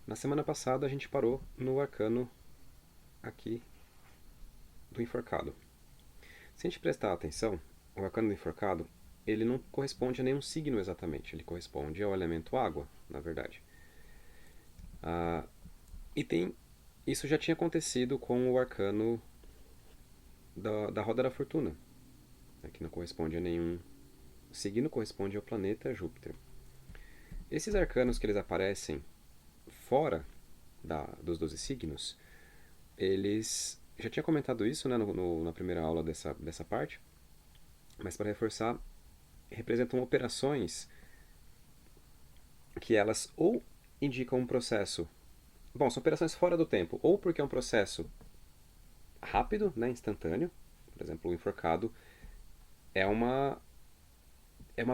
Na semana passada a gente parou no arcano aqui do enforcado. Se a gente prestar atenção, o arcano do enforcado, ele não corresponde a nenhum signo exatamente, ele corresponde ao elemento água, na verdade. Ah, e tem isso já tinha acontecido com o arcano da Roda da Fortuna, né, que não corresponde a nenhum signo, corresponde ao planeta Júpiter. Esses arcanos que eles aparecem fora dos 12 signos, eles. Já tinha comentado isso, né, na primeira aula dessa parte, mas para reforçar, representam operações que elas ou indicam um processo. Bom, são operações fora do tempo, ou porque é um processo rápido, né, instantâneo. Por exemplo, o enforcado é uma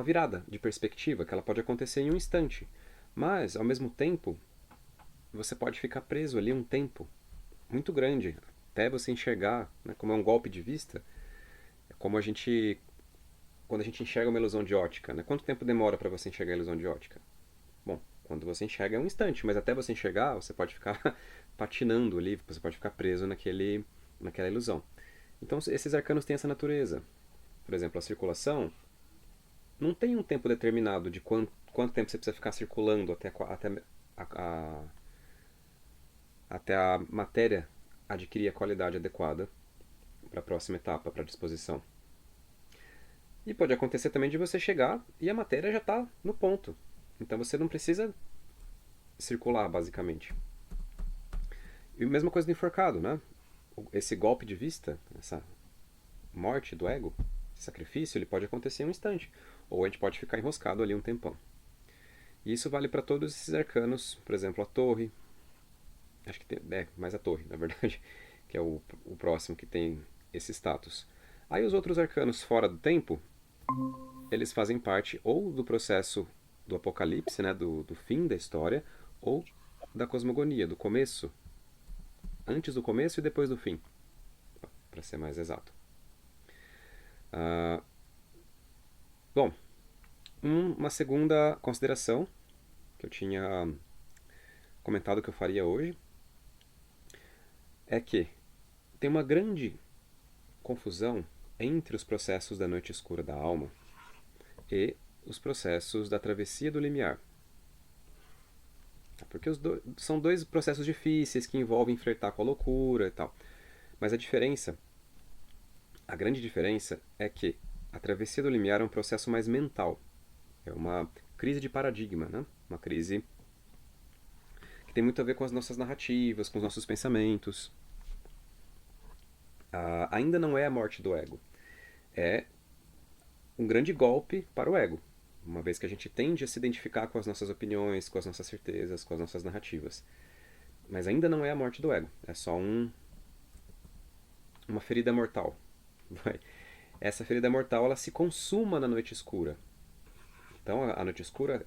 virada de perspectiva que ela pode acontecer em um instante. Mas, ao mesmo tempo, você pode ficar preso ali um tempo muito grande até você enxergar, né, como é um golpe de vista, é como quando a gente enxerga uma ilusão de ótica, né? Quanto tempo demora para você enxergar a ilusão de ótica? Bom, quando você enxerga é um instante, mas até você enxergar, você pode ficar patinando ali, você pode ficar preso naquela ilusão. Então, esses arcanos têm essa natureza. Por exemplo, a circulação não tem um tempo determinado de quanto tempo você precisa ficar circulando a, até a matéria adquirir a qualidade adequada para a próxima etapa, para a disposição. E pode acontecer também de você chegar e a matéria já está no ponto. Então você não precisa circular, basicamente. E a mesma coisa do enforcado, né? Esse golpe de vista, essa morte do ego, esse sacrifício, ele pode acontecer em um instante. Ou a gente pode ficar enroscado ali um tempão. E isso vale para todos esses arcanos, por exemplo, a torre. Acho que tem. Mais a torre, na verdade, que é o próximo que tem esse status. Aí os outros arcanos fora do tempo, eles fazem parte ou do processo do apocalipse, né, do fim da história, ou da cosmogonia, do começo, antes do começo e depois do fim, para ser mais exato. Ah, bom, uma segunda consideração que eu tinha comentado que eu faria hoje é que tem uma grande confusão entre os processos da noite escura da alma e os processos da travessia do limiar. Porque são dois processos difíceis que envolvem flertar com a loucura e tal. Mas a grande diferença é que a travessia do limiar é um processo mais mental. É uma crise de paradigma, né? Uma crise que tem muito a ver com as nossas narrativas, com os nossos pensamentos. Ainda não é a morte do ego. É um grande golpe para o ego, uma vez que a gente tende a se identificar com as nossas opiniões, com as nossas certezas, com as nossas narrativas. Mas ainda não é a morte do ego, é só uma ferida mortal. Essa ferida mortal ela se consuma na noite escura. Então a noite escura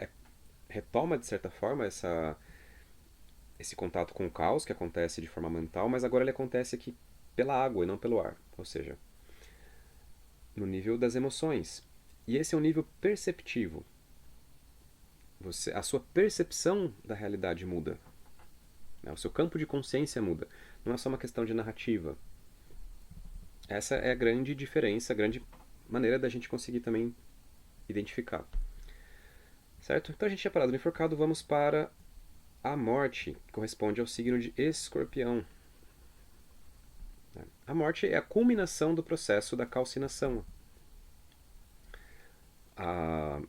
retoma de certa forma esse contato com o caos que acontece de forma mental, mas agora ele acontece aqui pela água e não pelo ar, ou seja, no nível das emoções. E esse é um nível perceptivo. A sua percepção da realidade muda, né? O seu campo de consciência muda. Não é só uma questão de narrativa. Essa é a grande diferença, a grande maneira da gente conseguir também identificar. Certo? Então a gente tinha parado no enforcado, vamos para a morte, que corresponde ao signo de Escorpião. A morte é a culminação do processo da calcinação. A,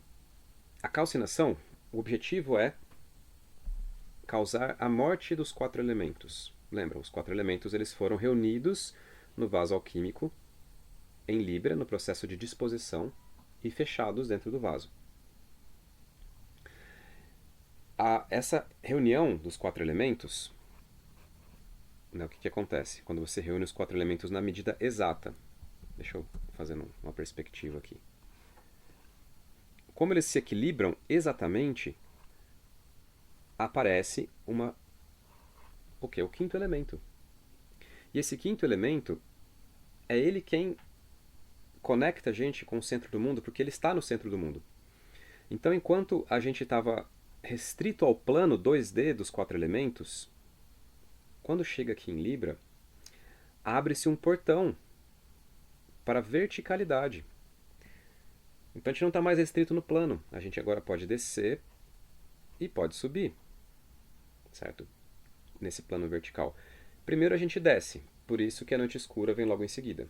a calcinação, o objetivo é causar a morte dos quatro elementos. Lembram, os quatro elementos eles foram reunidos no vaso alquímico, em Libra, no processo de disposição, e fechados dentro do vaso. Essa reunião dos quatro elementos, né, o que acontece quando você reúne os quatro elementos na medida exata? Deixa eu fazer uma perspectiva aqui. Como eles se equilibram exatamente, aparece o quinto elemento. E esse quinto elemento é ele quem conecta a gente com o centro do mundo, porque ele está no centro do mundo. Então, enquanto a gente estava restrito ao plano 2D dos 4 elementos, quando chega aqui em Libra, abre-se um portão para verticalidade. Então a gente não está mais restrito no plano. A gente agora pode descer e pode subir, certo? Nesse plano vertical. Primeiro a gente desce, por isso que a noite escura vem logo em seguida.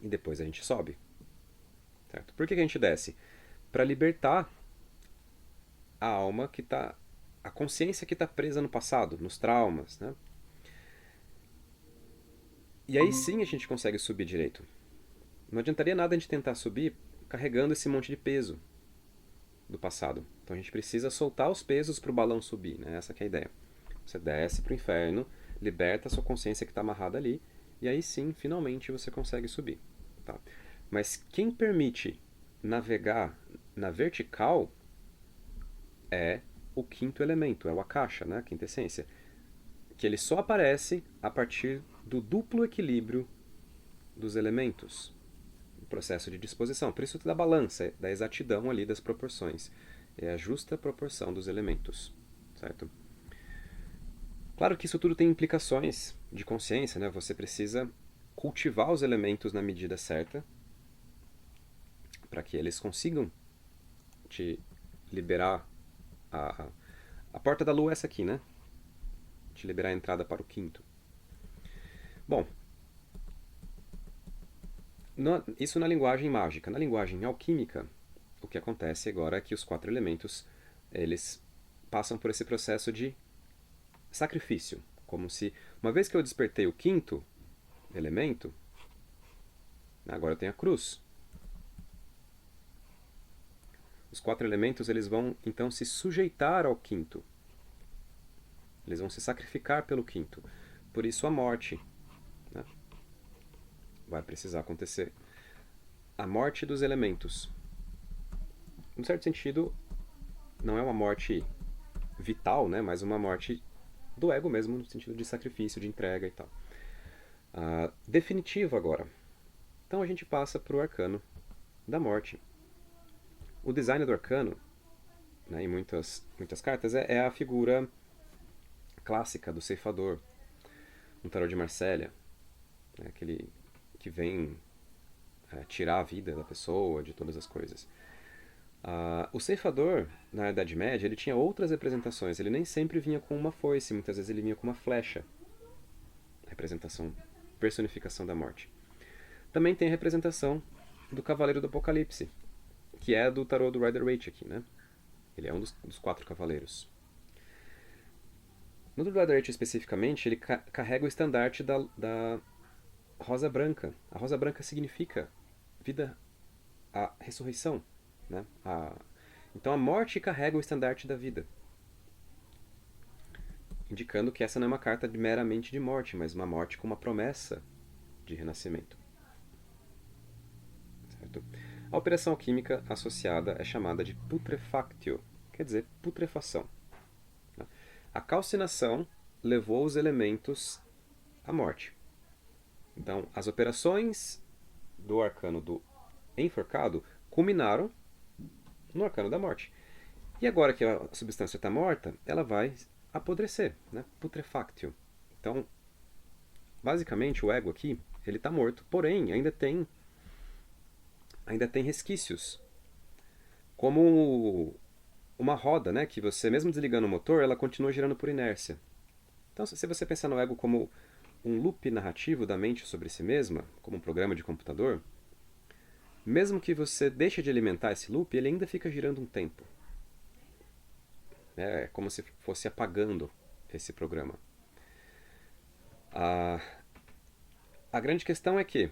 E depois a gente sobe, certo? Por que a gente desce? Para libertar a alma que está, a consciência que está presa no passado, nos traumas, né? E aí sim a gente consegue subir direito. Não adiantaria nada a gente tentar subir carregando esse monte de peso do passado. Então a gente precisa soltar os pesos para o balão subir, né? Essa que é a ideia. Você desce para o inferno, liberta a sua consciência que está amarrada ali, e aí sim, finalmente, você consegue subir. Tá? Mas quem permite navegar na vertical é o quinto elemento, é o Akasha, né? A quinta essência. Que ele só aparece a partir do duplo equilíbrio dos elementos. O processo de disposição. Por isso da balança, da exatidão ali das proporções. É a justa proporção dos elementos. Certo? Claro que isso tudo tem implicações de consciência, né? Você precisa cultivar os elementos na medida certa para que eles consigam te liberar a, a porta da lua é essa aqui, né? Te liberar a entrada para o quinto. Bom, isso na linguagem mágica. Na linguagem alquímica, o que acontece agora é que os 4 elementos eles passam por esse processo de sacrifício. Como se, uma vez que eu despertei o quinto elemento, agora eu tenho a cruz. Os 4 elementos eles vão então se sujeitar ao quinto. Eles vão se sacrificar pelo quinto. Por isso a morte, né? Vai precisar acontecer. A morte dos elementos. Em certo sentido, não é uma morte vital, né? Mas uma morte do ego mesmo, no sentido de sacrifício, de entrega e tal. Definitivo agora. Então a gente passa para o arcano da morte. O design do arcano, né, em muitas cartas, é a figura clássica do ceifador, no tarot de Marsella, né, aquele que vem tirar a vida da pessoa, de todas as coisas. O ceifador, na Idade Média, ele tinha outras representações. Ele nem sempre vinha com uma foice, muitas vezes ele vinha com uma flecha. Representação, personificação da morte. Também tem a representação do Cavaleiro do Apocalipse, que é do tarot do Rider-Waite aqui, né? Ele é um dos 4 cavaleiros. No do Rider-Waite especificamente, ele carrega o estandarte da rosa branca. A rosa branca significa vida, a ressurreição, né? Então a morte carrega o estandarte da vida, indicando que essa não é uma carta meramente de morte, mas uma morte com uma promessa de renascimento. Certo? A operação alquímica associada é chamada de putrefactio, quer dizer putrefação. A calcinação levou os elementos à morte. Então, as operações do arcano do enforcado culminaram no arcano da morte. E agora que a substância está morta, ela vai apodrecer, né? Putrefactio. Então, basicamente, o ego aqui, ele está morto, porém, ainda tem resquícios. Como uma roda, né? Que você, mesmo desligando o motor, ela continua girando por inércia. Então, se você pensar no ego como um loop narrativo da mente sobre si mesma, como um programa de computador, mesmo que você deixe de alimentar esse loop, ele ainda fica girando um tempo. É como se fosse apagando esse programa. A grande questão é que,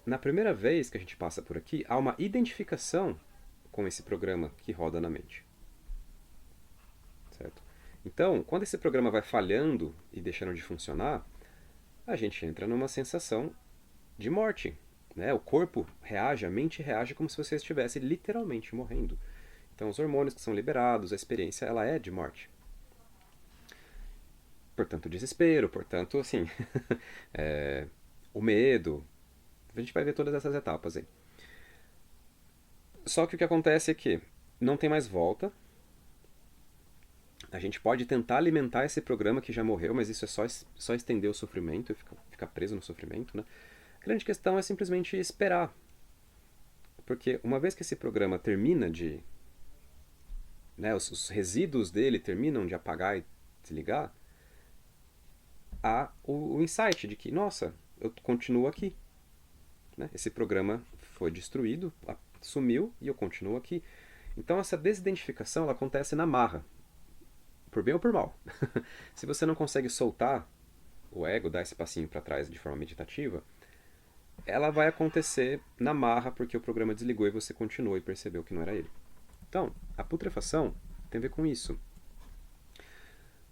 na primeira vez que a gente passa por aqui, há uma identificação com esse programa que roda na mente. Certo? Então, quando esse programa vai falhando e deixando de funcionar, a gente entra numa sensação de morte. Né? O corpo reage, a mente reage como se você estivesse literalmente morrendo. Então, os hormônios que são liberados, a experiência, ela é de morte. Portanto, desespero, portanto, assim, o medo. A gente vai ver todas essas etapas aí. Só que o que acontece é que não tem mais volta. A gente pode tentar alimentar esse programa que já morreu, mas isso é só estender o sofrimento e ficar preso no sofrimento, né? A grande questão é simplesmente esperar. Porque uma vez que esse programa termina de... né, os resíduos dele terminam de apagar e desligar, há o insight de que, nossa, eu continuo aqui. Né? Esse programa foi destruído, sumiu e eu continuo aqui. Então essa desidentificação ela acontece na marra, por bem ou por mal. Se você não consegue soltar o ego, dar esse passinho para trás de forma meditativa, ela vai acontecer na marra porque o programa desligou e você continuou e percebeu que não era ele. Então, a putrefação tem a ver com isso.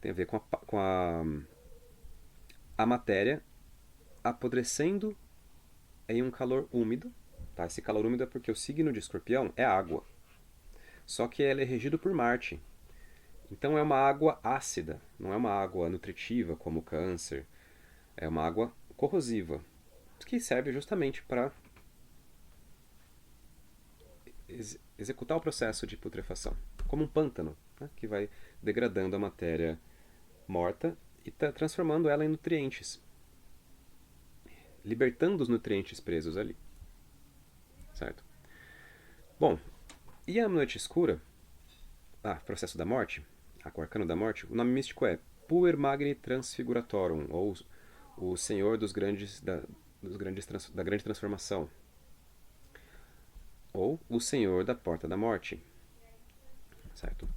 Tem a ver a matéria apodrecendo em um calor úmido. Tá? Esse calor úmido é porque o signo de Escorpião é água. Só que ele é regido por Marte. Então é uma água ácida, não é uma água nutritiva como o câncer. É uma água corrosiva, que serve justamente para executar o processo de putrefação. Como um pântano, né? Que vai degradando a matéria morta e transformando ela em nutrientes. Libertando os nutrientes presos ali. Certo? Bom, e a noite escura, processo da morte, o arcano da morte, o nome místico é Puer Magni Transfiguratorum, ou o Senhor da Grande Transformação, ou o Senhor da Porta da Morte. Certo?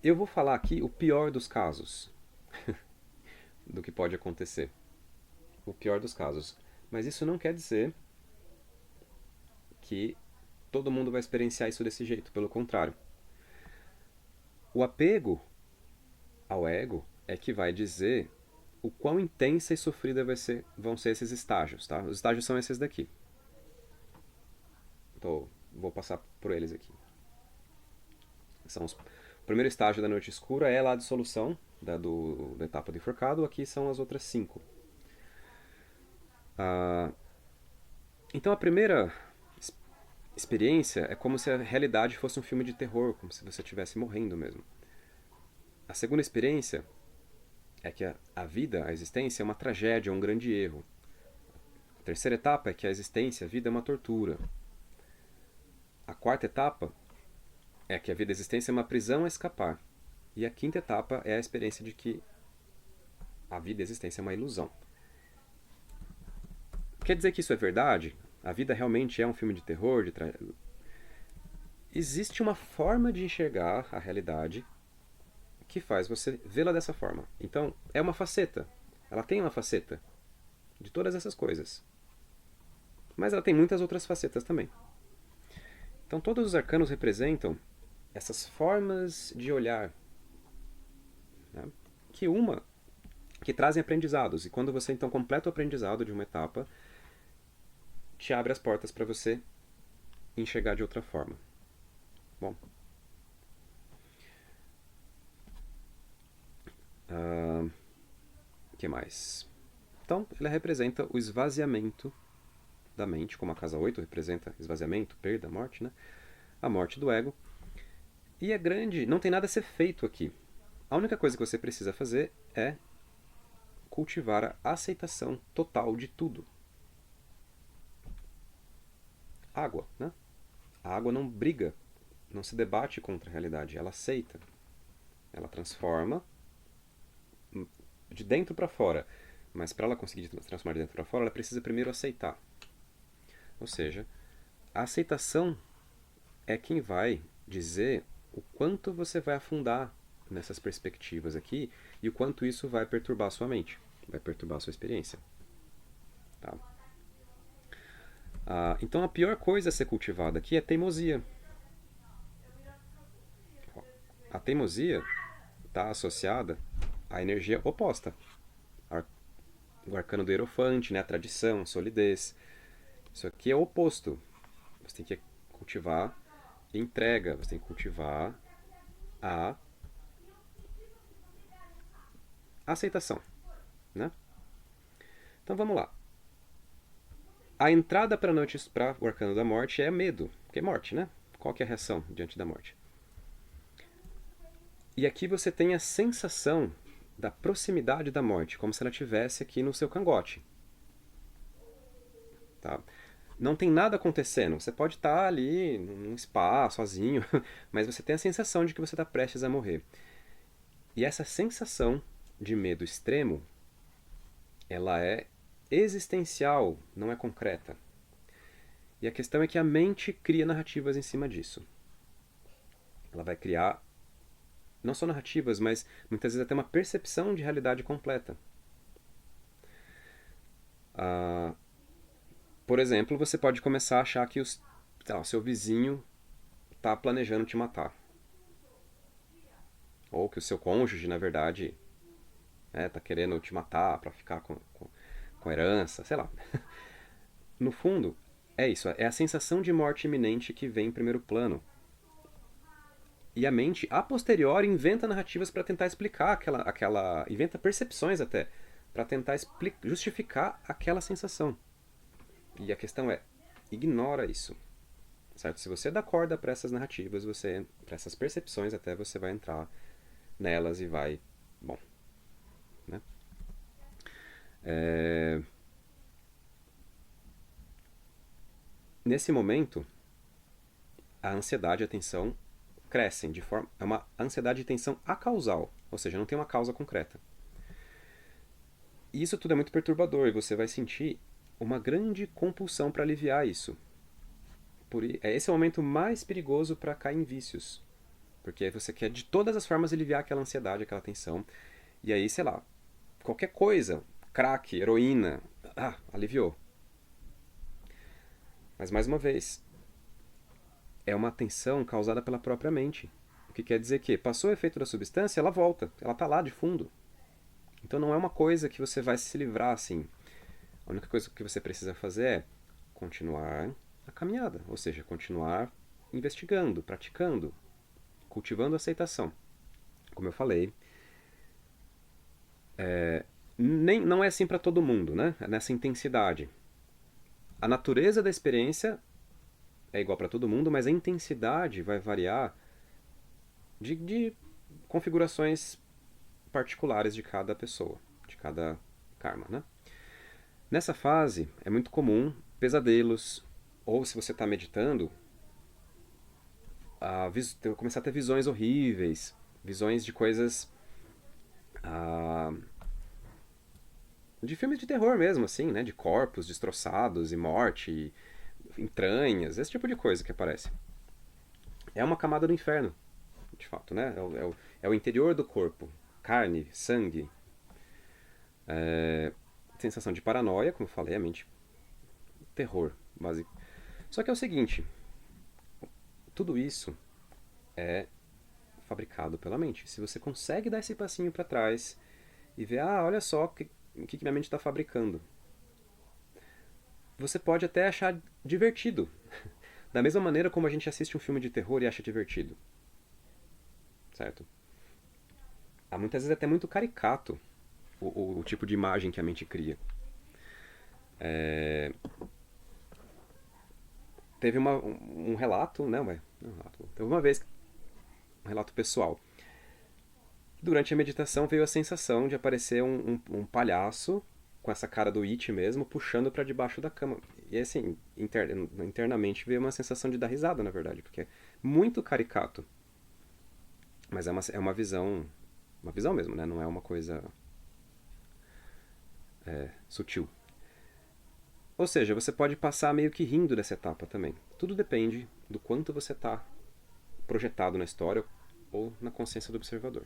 Eu vou falar aqui o pior dos casos do que pode acontecer. O pior dos casos. Mas isso não quer dizer que todo mundo vai experienciar isso desse jeito. Pelo contrário. O apego ao ego é que vai dizer o quão intensa e sofrida vão ser esses estágios. Tá? Os estágios são esses daqui. Vou passar por eles aqui. O primeiro estágio da noite escura é lá a dissolução da etapa do enforcado. Aqui são as outras 5. Então a primeira experiência é como se a realidade fosse um filme de terror, como se você estivesse morrendo mesmo. A segunda experiência é que a vida, a existência, é uma tragédia, um grande erro. A terceira etapa é que a existência, a vida é uma tortura. A quarta etapa é que a vida e a existência é uma prisão a escapar. E a quinta etapa é a experiência de que a vida e a existência é uma ilusão. Quer dizer que isso é verdade? A vida realmente é um filme de terror? Existe uma forma de enxergar a realidade que faz você vê-la dessa forma. Então, é uma faceta. Ela tem uma faceta de todas essas coisas. Mas ela tem muitas outras facetas também. Então, todos os arcanos representam essas formas de olhar, né? que trazem aprendizados. E quando você então completa o aprendizado de uma etapa, te abre as portas para você enxergar de outra forma. Bom. O que mais? Então, ela representa o esvaziamento da mente, como a casa 8 representa esvaziamento, perda, morte, né? A morte do ego. E é grande, não tem nada a ser feito aqui. A única coisa que você precisa fazer é cultivar a aceitação total de tudo. Água, né? A água não briga, não se debate contra a realidade, ela aceita. Ela transforma de dentro para fora. Mas para ela conseguir transformar de dentro para fora, ela precisa primeiro aceitar. Ou seja, a aceitação é quem vai dizer o quanto você vai afundar nessas perspectivas aqui e o quanto isso vai perturbar a sua mente, vai perturbar a sua experiência. Tá? Então a pior coisa a ser cultivada aqui é a teimosia. A teimosia está associada à energia oposta. O arcano do Hierofante, né? A tradição, a solidez. Isso aqui é o oposto. Você tem que cultivar entrega, você tem que cultivar a aceitação, né? Então vamos lá. A entrada para o arcano da morte é medo, porque é morte, né? Qual que é a reação diante da morte? E aqui você tem a sensação da proximidade da morte, como se ela estivesse aqui no seu cangote. Tá? Não tem nada acontecendo. Você pode estar ali num spa, sozinho, mas você tem a sensação de que você está prestes a morrer. E essa sensação de medo extremo, ela é existencial, não é concreta. E a questão é que a mente cria narrativas em cima disso. Ela vai criar não só narrativas, mas muitas vezes até uma percepção de realidade completa. Por exemplo, você pode começar a achar que o seu vizinho está planejando te matar. Ou que o seu cônjuge, na verdade, está querendo te matar para ficar com herança, sei lá. No fundo, é isso. É a sensação de morte iminente que vem em primeiro plano. E a mente, a posteriori, inventa narrativas para tentar explicar inventa percepções até, para tentar justificar aquela sensação. E a questão é, ignora isso. Certo? Se você dá corda para essas narrativas, para essas percepções até, você vai entrar nelas e vai... Bom, né? Nesse momento, a ansiedade e a tensão crescem de forma... É uma ansiedade e tensão acausal, ou seja, não tem uma causa concreta. E isso tudo é muito perturbador e você vai sentir uma grande compulsão para aliviar isso. Esse é o momento mais perigoso para cair em vícios. Porque aí você quer de todas as formas aliviar aquela ansiedade, aquela tensão. E aí, sei lá, qualquer coisa, crack, heroína, aliviou. Mas mais uma vez, é uma tensão causada pela própria mente. O que quer dizer que passou o efeito da substância, ela volta, ela está lá de fundo. Então não é uma coisa que você vai se livrar assim. A única coisa que você precisa fazer é continuar a caminhada, ou seja, continuar investigando, praticando, cultivando a aceitação. Como eu falei, não é assim para todo mundo, né? É nessa intensidade. A natureza da experiência é igual para todo mundo, mas a intensidade vai variar de configurações particulares de cada pessoa, de cada karma, né? Nessa fase é muito comum pesadelos, ou se você está meditando, começar a ter visões horríveis, visões de coisas de filmes de terror mesmo, assim, né? De corpos destroçados e morte, entranhas, esse tipo de coisa que aparece. É uma camada do inferno, de fato, né? É o interior do corpo, carne, sangue, sensação de paranoia, como eu falei, a mente, terror, básico. Só que é o seguinte, tudo isso é fabricado pela mente. Se você consegue dar esse passinho para trás e ver, olha só o que minha mente está fabricando, você pode até achar divertido. Da mesma maneira como a gente assiste um filme de terror e acha divertido. Certo? Há muitas vezes até muito caricato o tipo de imagem que a mente cria. Teve um relato, né? Teve uma vez, um relato pessoal. Durante a meditação veio a sensação de aparecer um palhaço com essa cara do It mesmo, puxando para debaixo da cama. E assim, internamente veio uma sensação de dar risada, na verdade, porque é muito caricato. Mas é uma visão mesmo, né? Não é uma coisa sutil. Ou seja, você pode passar meio que rindo dessa etapa também. Tudo depende do quanto você está projetado na história ou na consciência do observador.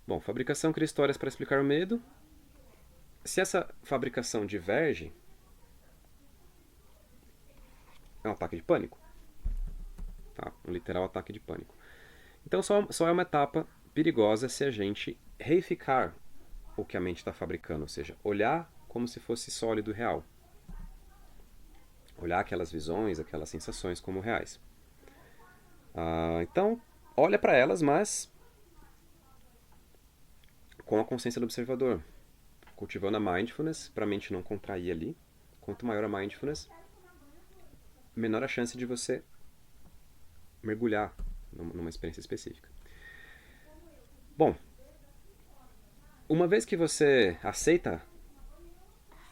Bom, fabricação cria histórias para explicar o medo. Se essa fabricação diverge, é um ataque de pânico. Tá? Um literal ataque de pânico. Então só é uma etapa perigosa se a gente reificar o que a mente está fabricando, ou seja, olhar como se fosse sólido e real. Olhar aquelas visões, aquelas sensações como reais. Então, olha para elas, mas com a consciência do observador. Cultivando a mindfulness, para a mente não contrair ali. Quanto maior a mindfulness, menor a chance de você mergulhar numa experiência específica. Bom, uma vez que você aceita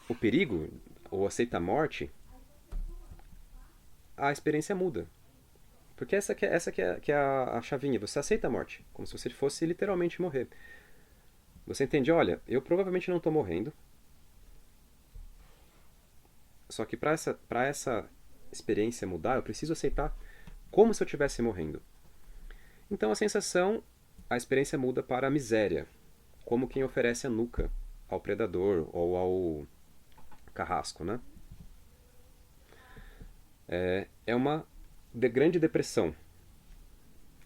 o perigo ou aceita a morte, a experiência muda. Porque essa que é a chavinha. Você aceita a morte, como se você fosse literalmente morrer. Você entende, olha, eu provavelmente não estou morrendo, só que para essa experiência mudar, eu preciso aceitar como se eu estivesse morrendo. Então a sensação, a experiência muda para a miséria, como quem oferece a nuca ao predador ou ao carrasco, né? É uma grande depressão,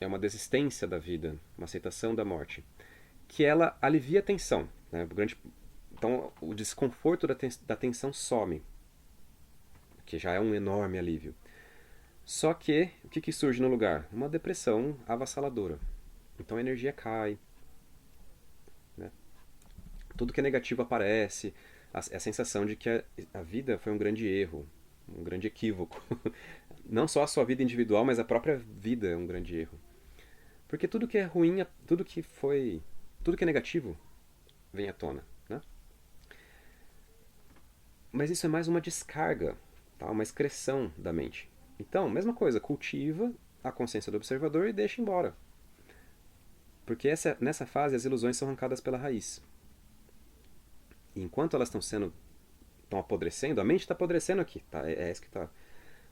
é uma desistência da vida, uma aceitação da morte, que ela alivia a tensão, né? Então o desconforto da tensão some, que já é um enorme alívio. Só que, o que surge no lugar? Uma depressão avassaladora. Então a energia cai, né? Tudo que é negativo aparece, a sensação de que a vida foi um grande erro, um grande equívoco. Não só a sua vida individual, mas a própria vida é um grande erro. Porque tudo que é ruim, tudo que é negativo vem à tona, né? Mas isso é mais uma descarga, tá? Uma excreção da mente. Então, mesma coisa, cultiva a consciência do observador e deixa embora. Porque nessa fase as ilusões são arrancadas pela raiz. E enquanto elas estão apodrecendo, a mente está apodrecendo aqui, tá? É isso que tá.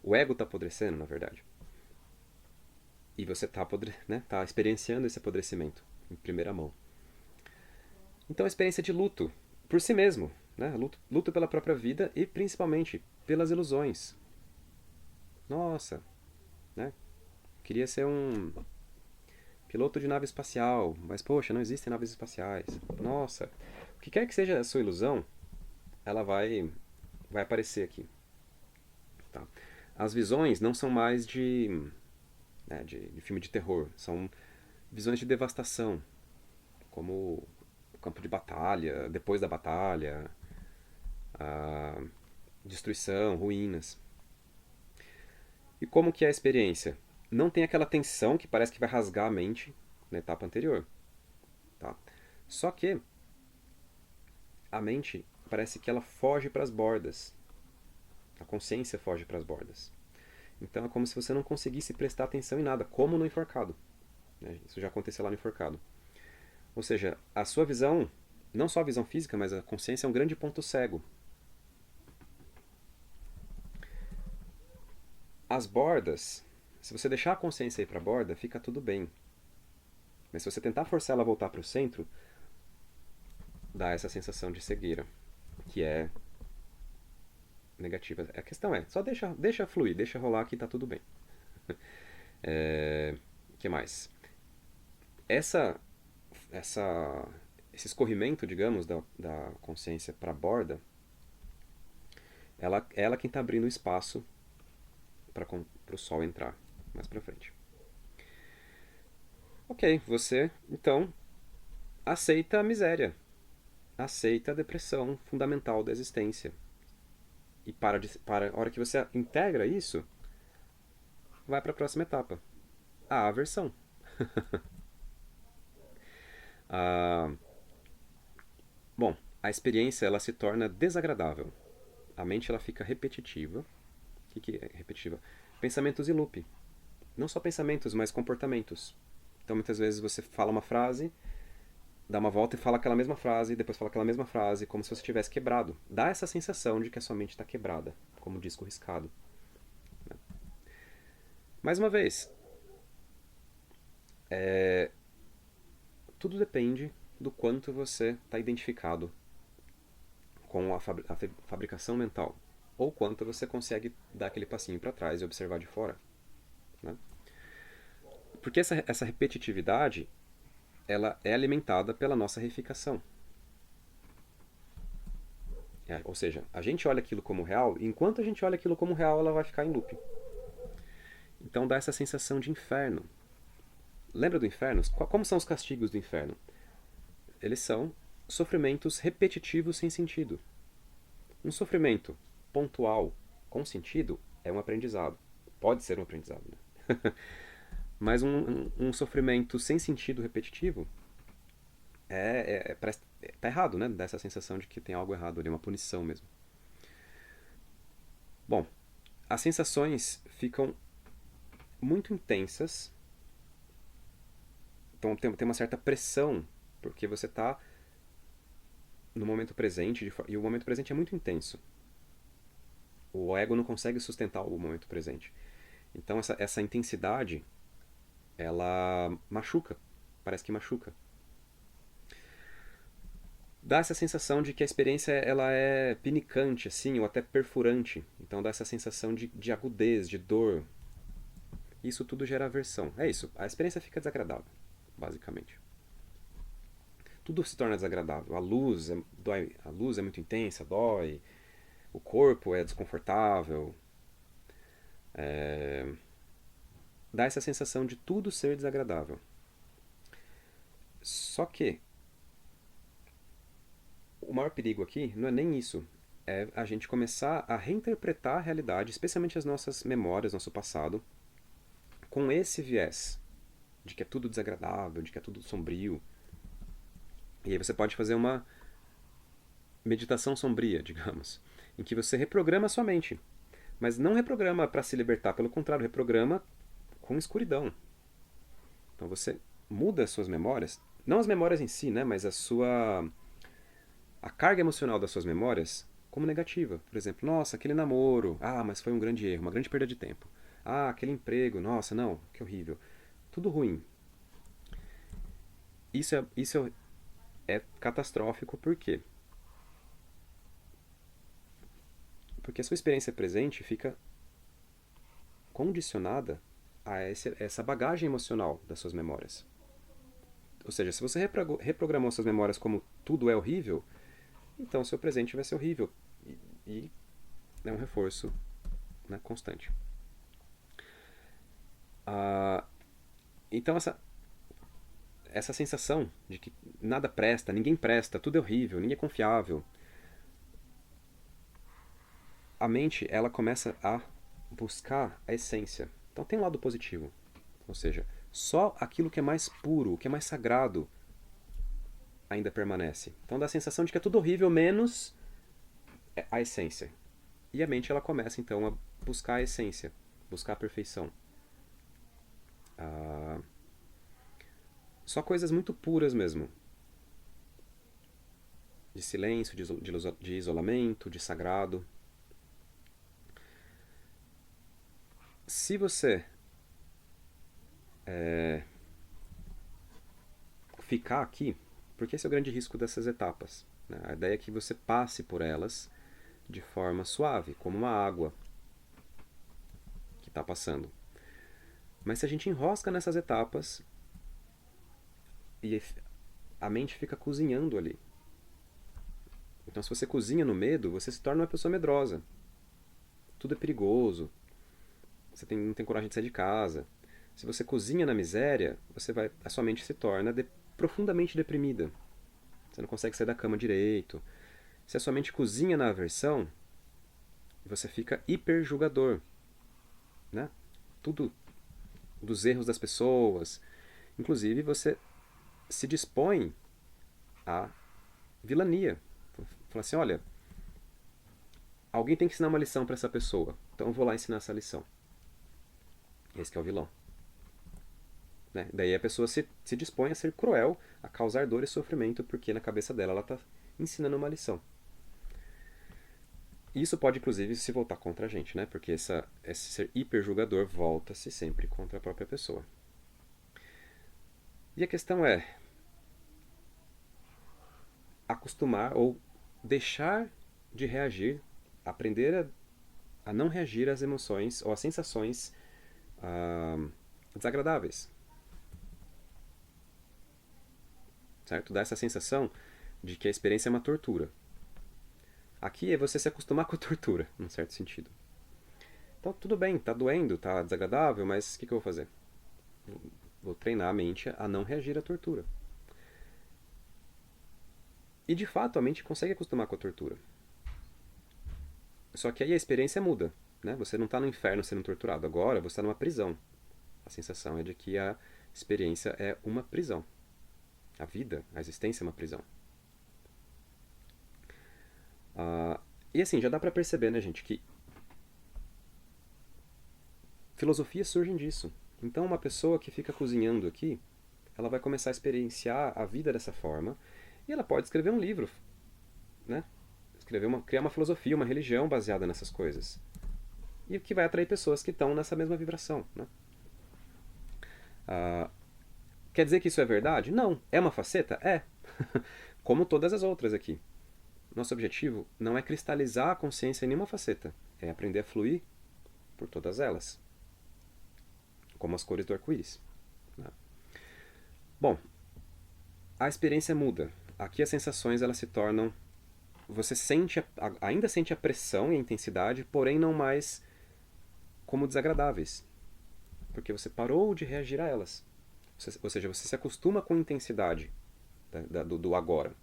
O ego está apodrecendo, na verdade. E você está né, tá experienciando esse apodrecimento em primeira mão. Então a experiência de luto por si mesmo, né? Luto pela própria vida e principalmente pelas ilusões. Nossa, né? Queria ser um piloto de nave espacial, mas poxa, não existem naves espaciais. Nossa, o que quer que seja a sua ilusão, ela vai aparecer aqui. Tá? As visões não são mais de filme de terror, são visões de devastação, como o campo de batalha, depois da batalha, a destruição, ruínas. E como que é a experiência? Não tem aquela tensão que parece que vai rasgar a mente na etapa anterior. Tá? Só que a mente parece que ela foge para as bordas. A consciência foge para as bordas. Então é como se você não conseguisse prestar atenção em nada, como no enforcado. Né? Isso já aconteceu lá no enforcado. Ou seja, a sua visão, não só a visão física, mas a consciência é um grande ponto cego. As bordas, se você deixar a consciência ir para a borda, fica tudo bem. Mas se você tentar forçar ela a voltar para o centro, dá essa sensação de cegueira, que é negativa. A questão é, só deixa fluir, deixa rolar que tá tudo bem. Que mais? Essa, esse escorrimento, digamos, da consciência para a borda, ela quem está abrindo o espaço para o sol entrar mais para frente. Ok, você então aceita a miséria, aceita a depressão fundamental da existência. E para a hora que você integra isso, vai para a próxima etapa, a aversão. Ah, bom, a experiência ela se torna desagradável. A mente ela fica repetitiva. O que é repetitiva? Pensamentos em loop. Não só pensamentos, mas comportamentos. Então muitas vezes você fala uma frase, dá uma volta e fala aquela mesma frase, e depois fala aquela mesma frase, como se você tivesse quebrado. Dá essa sensação de que a sua mente está quebrada, como disco riscado. Mais uma vez, tudo depende do quanto você está identificado com a fabricação mental, ou quanto você consegue dar aquele passinho para trás e observar de fora. Né? Porque essa repetitividade ela é alimentada pela nossa reificação. Ou seja, a gente olha aquilo como real, e enquanto a gente olha aquilo como real, ela vai ficar em loop. Então dá essa sensação de inferno. Lembra do inferno? Como são os castigos do inferno? Eles são sofrimentos repetitivos sem sentido. Um sofrimento pontual com sentido é um aprendizado. Pode ser um aprendizado, né? Mas um sofrimento sem sentido repetitivo tá errado, né? Dá essa sensação de que tem algo errado ali, uma punição mesmo. Bom, as sensações ficam muito intensas, então tem uma certa pressão, porque você está no momento presente, e o momento presente é muito intenso. O ego não consegue sustentar o momento presente. Então essa intensidade, ela machuca, parece que machuca. Dá essa sensação de que a experiência ela é pinicante, assim, ou até perfurante. Então dá essa sensação de agudez, de dor. Isso tudo gera aversão. É isso, a experiência fica desagradável, basicamente. Tudo se torna desagradável. Dói, a luz é muito intensa, dói. O corpo é desconfortável. Dá essa sensação de tudo ser desagradável. Só que o maior perigo aqui não é nem isso. É a gente começar a reinterpretar a realidade, especialmente as nossas memórias, nosso passado, com esse viés de que é tudo desagradável, de que é tudo sombrio. E aí você pode fazer uma meditação sombria, digamos, em que você reprograma a sua mente. Mas não reprograma para se libertar, pelo contrário, reprograma com escuridão. Então você muda as suas memórias, não as memórias em si, né, mas a carga emocional das suas memórias como negativa. Por exemplo, nossa, aquele namoro, mas foi um grande erro, uma grande perda de tempo. Aquele emprego, nossa, não, que horrível. Tudo ruim. Isso é catastrófico, por quê? Porque a sua experiência presente fica condicionada a essa bagagem emocional das suas memórias. Ou seja, se você reprogramou suas memórias como tudo é horrível, então seu presente vai ser horrível. E é um reforço, né, constante. Então essa sensação de que nada presta, ninguém presta, tudo é horrível, ninguém é confiável, a mente ela começa a buscar a essência. Então tem um lado positivo, ou seja, só aquilo que é mais puro, o que é mais sagrado ainda permanece. Então dá a sensação de que é tudo horrível menos a essência. E a mente ela começa então a buscar a essência, buscar a perfeição. Só coisas muito puras mesmo. De silêncio, de isolamento, de sagrado. Se você ficar aqui, porque esse é o grande risco dessas etapas, né? A ideia é que você passe por elas de forma suave, como uma água que está passando. Mas se a gente enrosca nessas etapas e a mente fica cozinhando ali. Então, se você cozinha no medo, você se torna uma pessoa medrosa. Tudo é perigoso. Você não tem coragem de sair de casa. Se você cozinha na miséria, a sua mente se torna profundamente deprimida. Você não consegue sair da cama direito. Se a sua mente cozinha na aversão, você fica hiper julgador, né? Tudo dos erros das pessoas. Inclusive, você se dispõe à vilania. Fala assim, olha, alguém tem que ensinar uma lição para essa pessoa. Então eu vou lá ensinar essa lição. Esse que é o vilão. Né? Daí a pessoa se dispõe a ser cruel, a causar dor e sofrimento, porque na cabeça dela ela está ensinando uma lição. Isso pode, inclusive, se voltar contra a gente, né? Porque esse ser hiperjulgador volta-se sempre contra a própria pessoa. E a questão é acostumar ou deixar de reagir, aprender a não reagir às emoções ou às sensações desagradáveis. Certo? Dá essa sensação de que a experiência é uma tortura. Aqui é você se acostumar com a tortura, num certo sentido. Então, tudo bem, tá doendo, tá desagradável, mas o que eu vou fazer? Vou treinar a mente a não reagir à tortura. E de fato a mente consegue acostumar com a tortura. Só que aí a experiência muda. Né? Você não está no inferno sendo torturado. Agora você está numa prisão. A sensação é de que a experiência é uma prisão. A vida, a existência é uma prisão. E assim, já dá pra perceber, né, gente, que filosofias surgem disso. Então, uma pessoa que fica cozinhando aqui, ela vai começar a experienciar a vida dessa forma, e ela pode escrever um livro, né? Criar uma filosofia, uma religião baseada nessas coisas. E que vai atrair pessoas que estão nessa mesma vibração, né? Ah, quer dizer que isso é verdade? Não. É uma faceta? É. Como todas as outras aqui. Nosso objetivo não é cristalizar a consciência em nenhuma faceta, é aprender a fluir por todas elas, como as cores do arco-íris. Né? Bom, a experiência muda. Aqui as sensações elas se tornam. Você ainda sente a pressão e a intensidade, porém não mais como desagradáveis, porque você parou de reagir a elas. Ou seja, você se acostuma com a intensidade do agora.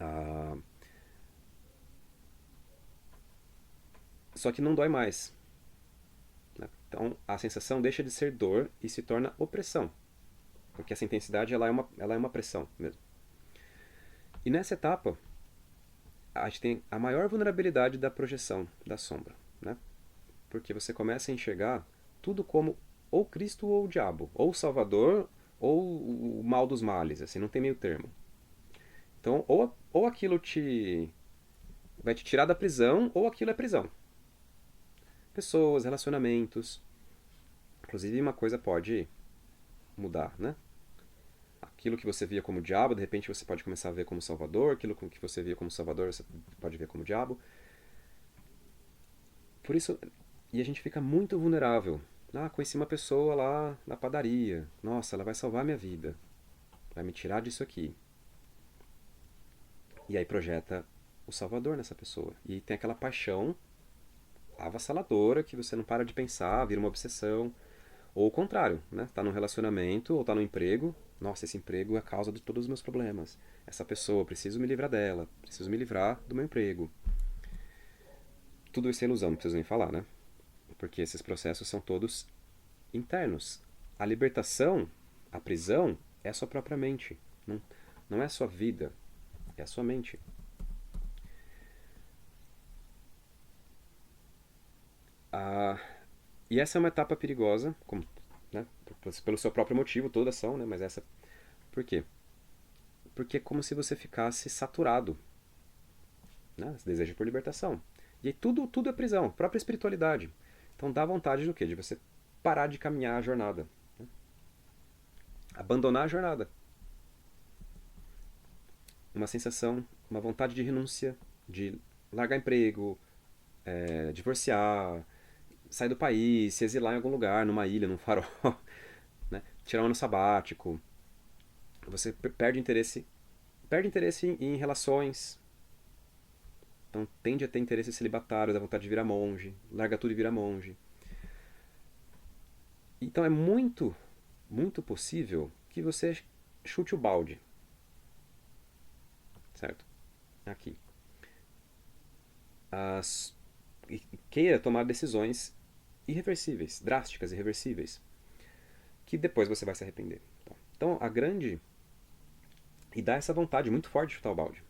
Ah, só que não dói mais. Né? Então a sensação deixa de ser dor e se torna opressão. Porque essa intensidade ela é uma pressão mesmo. E nessa etapa, a gente tem a maior vulnerabilidade da projeção da sombra. Né? Porque você começa a enxergar tudo como ou Cristo ou o diabo, ou o Salvador ou o mal dos males, assim, não tem meio termo. Então, ou aquilo vai te tirar da prisão, ou aquilo é prisão. Pessoas, relacionamentos. Inclusive, uma coisa pode mudar, né? Aquilo que você via como diabo, de repente você pode começar a ver como salvador. Aquilo que você via como salvador, você pode ver como diabo. Por isso, e a gente fica muito vulnerável. Ah, conheci uma pessoa lá na padaria. Nossa, ela vai salvar minha vida. Vai me tirar disso aqui. E aí projeta o salvador nessa pessoa. E tem aquela paixão avassaladora que você não para de pensar, vira uma obsessão. Ou o contrário, né? Tá num relacionamento ou tá no emprego. Nossa, esse emprego é a causa de todos os meus problemas. Essa pessoa, preciso me livrar dela. Preciso me livrar do meu emprego. Tudo isso é ilusão, não preciso nem falar, né? Porque esses processos são todos internos. A libertação, a prisão, é a sua própria mente. Não é a sua vida, é a sua mente. Ah, e essa é uma etapa perigosa, como, né, pelo seu próprio motivo, toda ação, né, mas essa. Por quê? Porque é como se você ficasse saturado, né, esse desejo por libertação. E aí tudo é prisão, a própria espiritualidade. Então dá vontade do quê? De você parar de caminhar a jornada. Né? Abandonar a jornada. Uma sensação, uma vontade de renúncia, de largar emprego, divorciar, sair do país, se exilar em algum lugar, numa ilha, num farol, né? Tirar um ano sabático. Você perde interesse em relações. Então tende a ter interesse celibatário, dá vontade de virar monge, larga tudo e vira monge. Então é muito possível que você chute o balde, certo? Aqui. As, e queira tomar decisões irreversíveis, drásticas, irreversíveis, que depois você vai se arrepender. Então, a grande. E dá essa vontade muito forte de chutar o balde.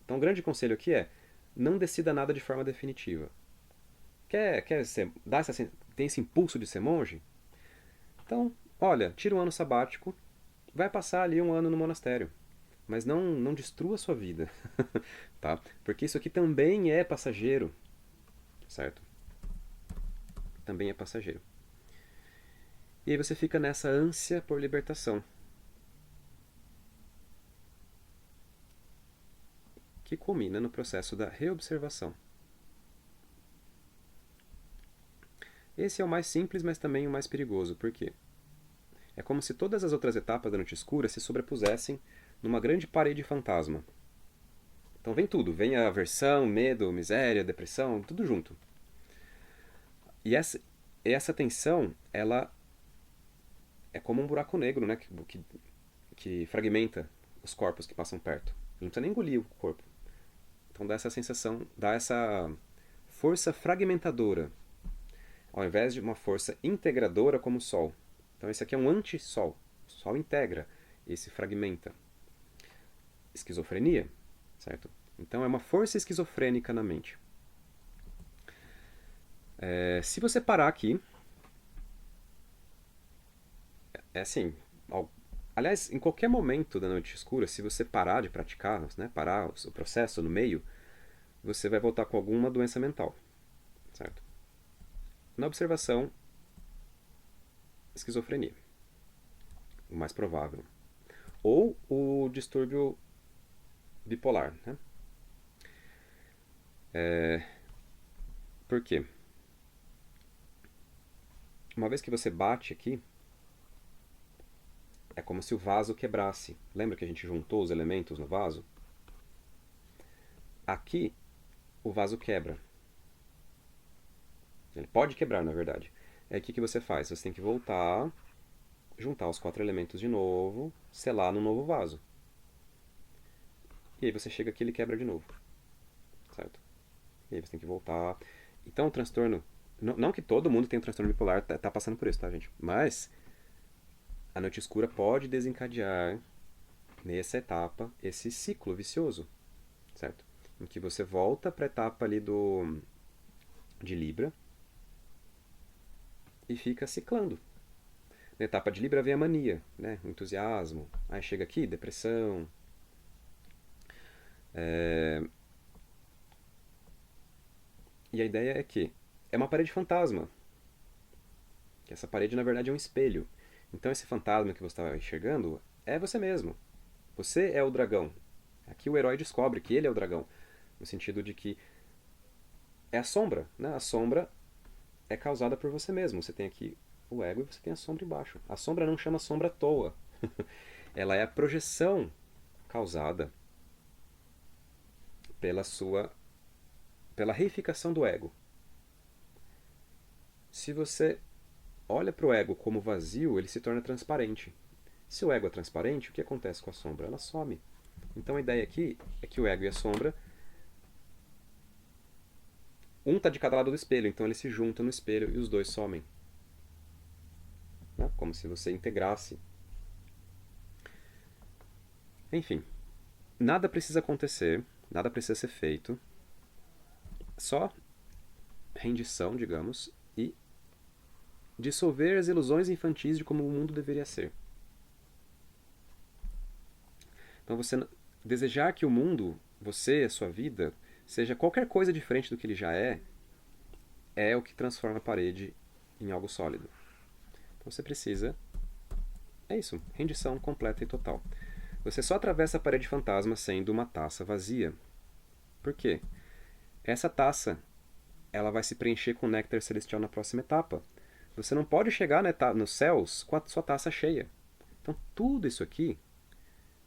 Então, o grande conselho aqui é: não decida nada de forma definitiva. Quer ser, tem esse impulso de ser monge? Então, olha, tira um ano sabático, vai passar ali um ano no monastério. Mas não destrua a sua vida. Tá? Porque isso aqui também é passageiro. Certo? Também é passageiro. E aí você fica nessa ânsia por libertação. Que culmina no processo da reobservação. Esse é o mais simples, mas também o mais perigoso. Por quê? É como se todas as outras etapas da noite escura se sobrepusessem numa grande parede fantasma. Então vem tudo, vem a aversão, medo, miséria, depressão, tudo junto. E essa tensão, ela é como um buraco negro, né? Que fragmenta os corpos que passam perto. Não precisa nem engolir o corpo. Então dá essa sensação, dá essa força fragmentadora, ao invés de uma força integradora como o Sol. Então esse aqui é um anti-Sol. só o integra e se fragmenta. Esquizofrenia, certo? Então é uma força esquizofrênica na mente. Se você parar aqui, é assim, aliás, em qualquer momento da noite escura, se você parar de praticar, né, parar o processo no meio, você vai voltar com alguma doença mental, certo? Na observação, esquizofrenia, o mais provável. Ou o distúrbio bipolar, né? Por quê? Uma vez que você bate aqui, é como se o vaso quebrasse. Lembra que a gente juntou os elementos no vaso? Aqui, o vaso quebra. Ele pode quebrar, na verdade. É aqui que você faz. Você tem que voltar, juntar os 4 elementos de novo, selar no novo vaso. E aí você chega aqui e ele quebra de novo. Certo? E aí você tem que voltar. Então o transtorno... Não que todo mundo tenha um transtorno bipolar, tá passando por isso, tá, gente? Mas a noite escura pode desencadear, nessa etapa, esse ciclo vicioso, certo? Em que você volta para a etapa ali de Libra e fica ciclando. Na etapa de Libra vem a mania, né? O entusiasmo. Aí chega aqui, depressão. E a ideia é que é uma parede fantasma. Que essa parede, na verdade, é um espelho. Então esse fantasma que você está enxergando é você mesmo. Você é o dragão. Aqui o herói descobre que ele é o dragão. No sentido de que é a sombra, né? A sombra é causada por você mesmo. Você tem aqui o ego e você tem a sombra embaixo. A sombra não chama sombra à toa. Ela é a projeção causada pela reificação do ego. Se você olha para o ego como vazio, ele se torna transparente. Se o ego é transparente, o que acontece com a sombra? Ela some. Então a ideia aqui é que o ego e a sombra, um está de cada lado do espelho, então eles se juntam no espelho e os dois somem. Né? Como se você integrasse. Enfim, nada precisa acontecer, nada precisa ser feito, só rendição, digamos, e dissolver as ilusões infantis de como o mundo deveria ser. Então você desejar que o mundo, você, a sua vida, seja qualquer coisa diferente do que ele já é o que transforma a parede em algo sólido. Então você precisa, é isso, rendição completa e total. Você só atravessa a parede fantasma sendo uma taça vazia. Por quê? Essa taça, ela vai se preencher com néctar celestial na próxima etapa. Você não pode chegar nos céus com a sua taça cheia. Então tudo isso aqui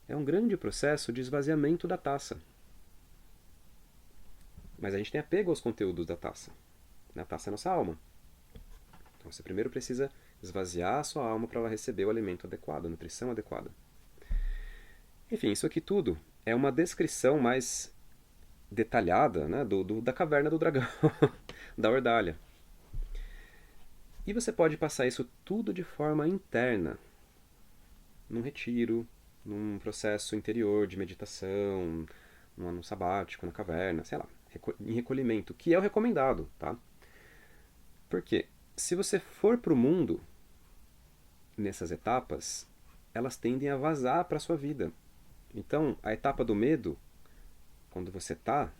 é um grande processo de esvaziamento da taça. Mas a gente tem apego aos conteúdos da taça. A taça é a nossa alma. Então você primeiro precisa esvaziar a sua alma para ela receber o alimento adequado, a nutrição adequada. Enfim, isso aqui tudo é uma descrição mais detalhada, né, da caverna do dragão, da Ordalha. E você pode passar isso tudo de forma interna, num retiro, num processo interior de meditação, num ano sabático, na caverna, sei lá, em recolhimento, que é o recomendado, tá? Porque se você for para o mundo nessas etapas, elas tendem a vazar para a sua vida. Então, a etapa do medo, quando você está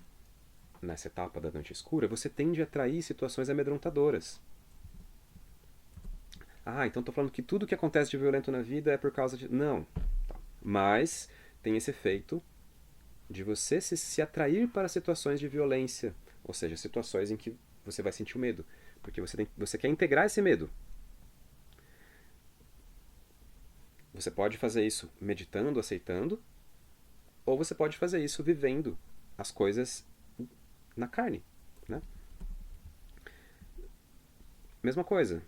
nessa etapa da noite escura, você tende a atrair situações amedrontadoras. Ah, então estou falando que tudo que acontece de violento na vida é por causa de... Não. Mas tem esse efeito de você se atrair para situações de violência, ou seja, situações em que você vai sentir o medo, porque você quer integrar esse medo. Você pode fazer isso meditando, aceitando, ou você pode fazer isso vivendo as coisas na carne, né? Mesma coisa.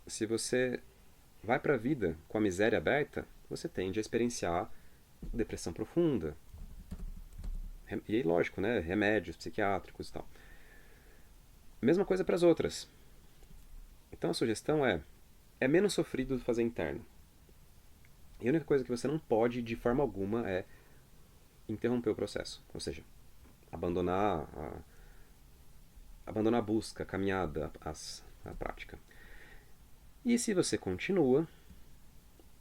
Se você vai para a vida com a miséria aberta, você tende a experienciar depressão profunda. E aí, lógico, né? Remédios psiquiátricos e tal. Mesma coisa para as outras. Então a sugestão é menos sofrido fazer interno. E a única coisa que você não pode, de forma alguma, é interromper o processo. Ou seja, abandonar abandonar a busca, a caminhada, a prática. E se você continua,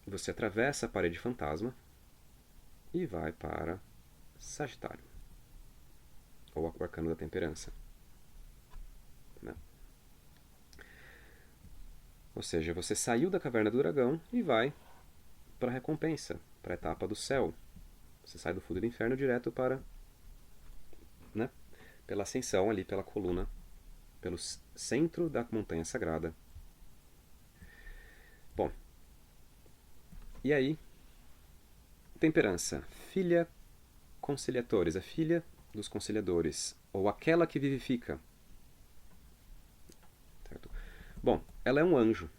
você atravessa a parede fantasma e vai para Sagitário, ou o arcano da temperança. Né? Ou seja, você saiu da caverna do dragão e vai para a recompensa, para a etapa do céu. Você sai do fundo do inferno direto para, né, pela ascensão ali, pela coluna, pelo centro da montanha sagrada. Bom, e aí, temperança, filha conciliadores, a filha dos conciliadores, ou aquela que vivifica. Certo? Bom, ela é um anjo,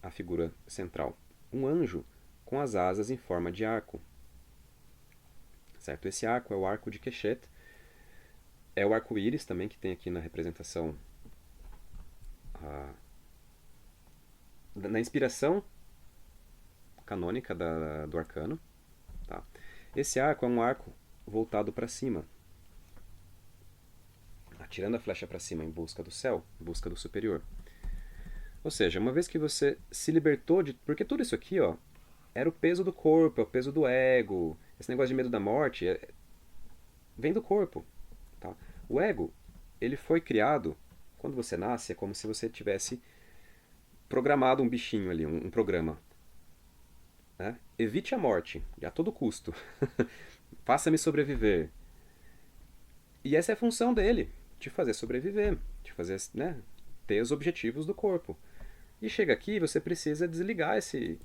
a figura central. Um anjo com as asas em forma de arco. Certo? Esse arco é o arco de Keshet. É o arco-íris também que tem aqui na representação, na inspiração canônica do arcano. Tá? Esse arco é um arco voltado para cima, atirando a flecha para cima em busca do céu, em busca do superior. Ou seja, uma vez que você se libertou de... Porque tudo isso aqui, ó, era o peso do corpo, é o peso do ego. Esse negócio de medo da morte vem do corpo. Tá? O ego, ele foi criado, quando você nasce, é como se você tivesse programado um bichinho ali, um programa. Né? Evite a morte, a todo custo. Faça-me sobreviver. E essa é a função dele, te fazer sobreviver, te fazer, né, ter os objetivos do corpo. E chega aqui e você precisa desligar esse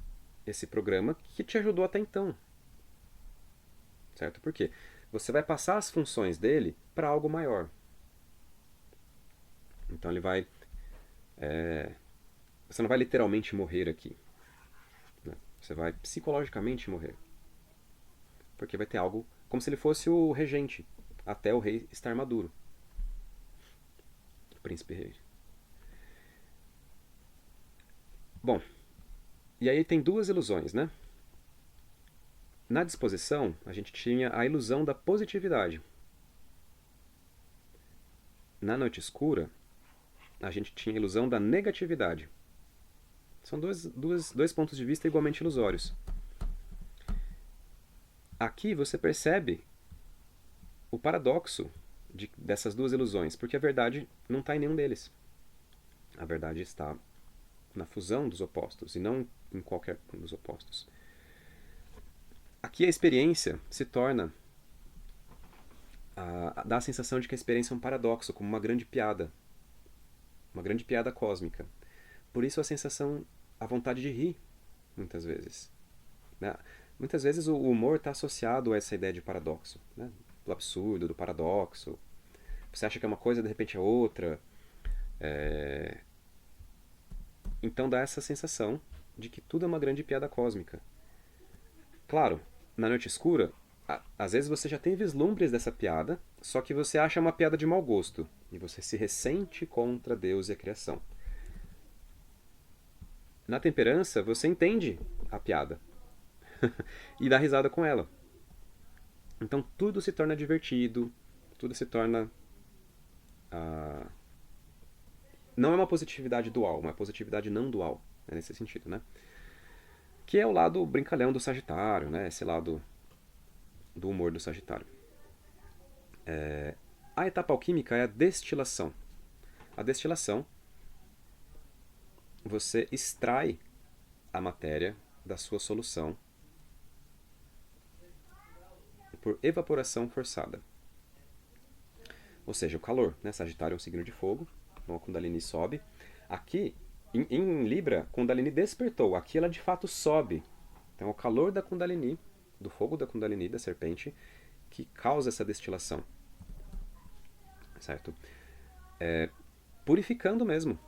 programa que te ajudou até então. Certo? Por quê? Você vai passar as funções dele para algo maior. Então ele vai... Você não vai literalmente morrer aqui. Né? Você vai psicologicamente morrer. Porque vai ter algo como se ele fosse o regente, até o rei estar maduro. O príncipe rei. Bom, e aí tem duas ilusões, né? Na disposição, a gente tinha a ilusão da positividade. Na noite escura, a gente tinha a ilusão da negatividade. São dois pontos de vista igualmente ilusórios. Aqui você percebe o paradoxo dessas duas ilusões, porque a verdade não está em nenhum deles. A verdade está na fusão dos opostos e não em qualquer um dos opostos. Aqui a experiência se torna... dá a sensação de que a experiência é um paradoxo, como uma grande piada. Uma grande piada cósmica. Por isso a sensação, a vontade de rir, muitas vezes. Né? Muitas vezes o humor está associado a essa ideia de paradoxo. Né? Do absurdo, do paradoxo. Você acha que é uma coisa, de repente é outra. Então dá essa sensação de que tudo é uma grande piada cósmica. Claro, na noite escura, às vezes você já tem vislumbres dessa piada, só que você acha uma piada de mau gosto. E você se ressente contra Deus e a criação. Na temperança, você entende a piada. E dá risada com ela. Então tudo se torna divertido, tudo se torna... não é uma positividade dual, uma positividade não dual, né, nesse sentido, né? Que é o lado brincalhão do Sagitário, né? Esse lado do humor do Sagitário. A etapa alquímica é a destilação. A destilação, você extrai a matéria da sua solução por evaporação forçada. Ou seja, o calor, né? Sagitário é um signo de fogo, então a Kundalini sobe. Aqui, em Libra, Kundalini despertou. Aqui ela de fato sobe. Então o calor da Kundalini, do fogo da Kundalini, da serpente, que causa essa destilação. Certo? Purificando mesmo.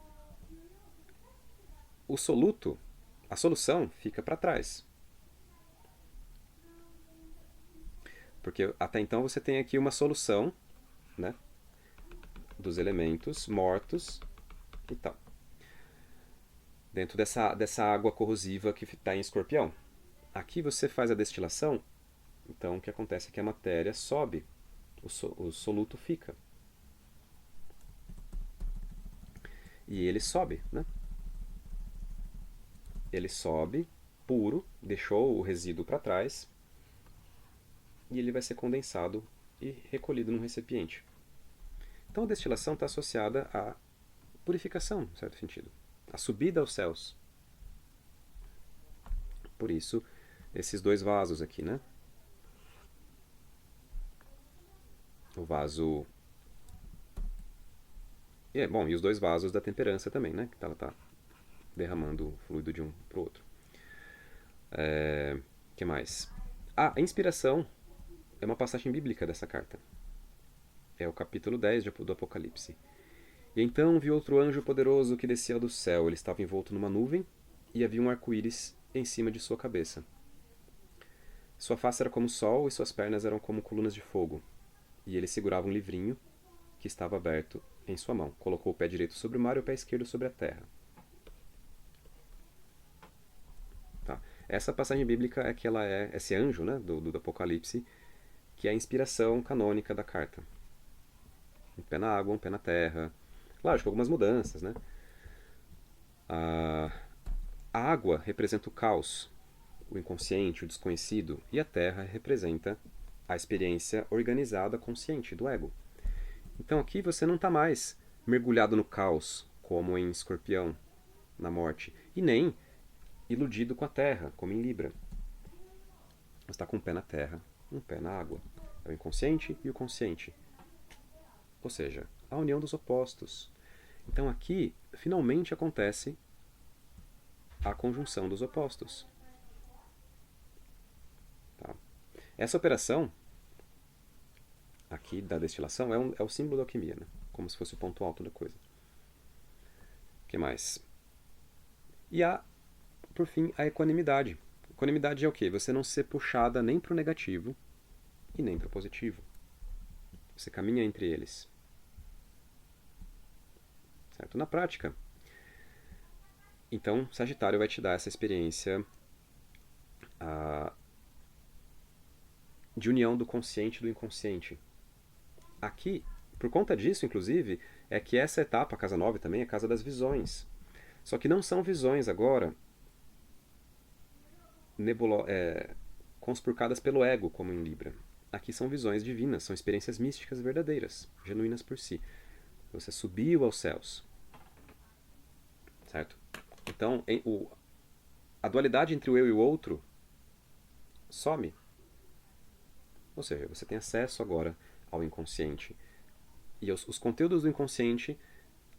O soluto, a solução, fica para trás. Porque até então você tem aqui uma solução, né, dos elementos mortos e tal. Dentro dessa água corrosiva que está em Escorpião. Aqui você faz a destilação, então o que acontece é que a matéria sobe, o soluto fica. E ele sobe, né? Ele sobe puro, deixou o resíduo para trás, e ele vai ser condensado e recolhido num recipiente. Então a destilação está associada à purificação, em certo sentido. A subida aos céus. Por isso, esses dois vasos aqui, né? O vaso... bom, e os dois vasos da temperança também, né? Que ela está derramando fluido de um para o outro. Que mais? A inspiração é uma passagem bíblica dessa carta. É o capítulo 10 do Apocalipse. E então vi outro anjo poderoso que descia do céu. Ele estava envolto numa nuvem e havia um arco-íris em cima de sua cabeça. Sua face era como o sol e suas pernas eram como colunas de fogo. E ele segurava um livrinho que estava aberto em sua mão. Colocou o pé direito sobre o mar e o pé esquerdo sobre a terra. Tá. Essa passagem bíblica é que ela é esse anjo, né, do Apocalipse, que é a inspiração canônica da carta. Um pé na água, um pé na terra. Lógico, algumas mudanças, né? A água representa o caos, o inconsciente, o desconhecido, e a terra representa a experiência organizada, consciente do ego. Então aqui você não está mais mergulhado no caos, como em Escorpião, na morte, e nem iludido com a terra, como em Libra. Você está com um pé na terra, um pé na água. É o inconsciente e o consciente. Ou seja, a união dos opostos. Então aqui, finalmente acontece a conjunção dos opostos. Tá? Essa operação aqui da destilação é o símbolo da alquimia, né? Como se fosse o ponto alto da coisa. O que mais? E por fim, a equanimidade. Equanimidade é o quê? Você não ser puxada nem para o negativo e nem para o positivo. Você caminha entre eles. Certo? Na prática, então, Sagitário vai te dar essa experiência de união do consciente e do inconsciente. Aqui, por conta disso, inclusive, é que essa etapa, a casa 9 também, é a casa das visões. Só que não são visões agora conspurcadas pelo ego, como em Libra. Aqui são visões divinas, são experiências místicas verdadeiras, genuínas por si. Você subiu aos céus. Certo? Então, a dualidade entre o eu e o outro some. Ou seja, você tem acesso agora ao inconsciente. E os conteúdos do inconsciente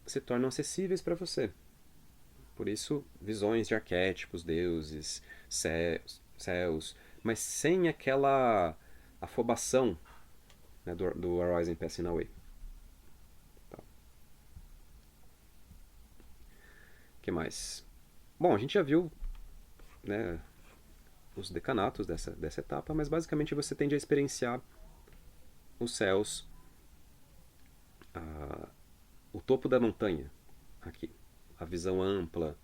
se tornam acessíveis para você. Por isso, visões de arquétipos, deuses, céus, mas sem aquela afobação, né, do Arising Passing Away. Tá. O que mais? Bom, a gente já viu, né, os decanatos dessa etapa, mas basicamente você tende a experienciar os céus, o topo da montanha, aqui, a visão ampla,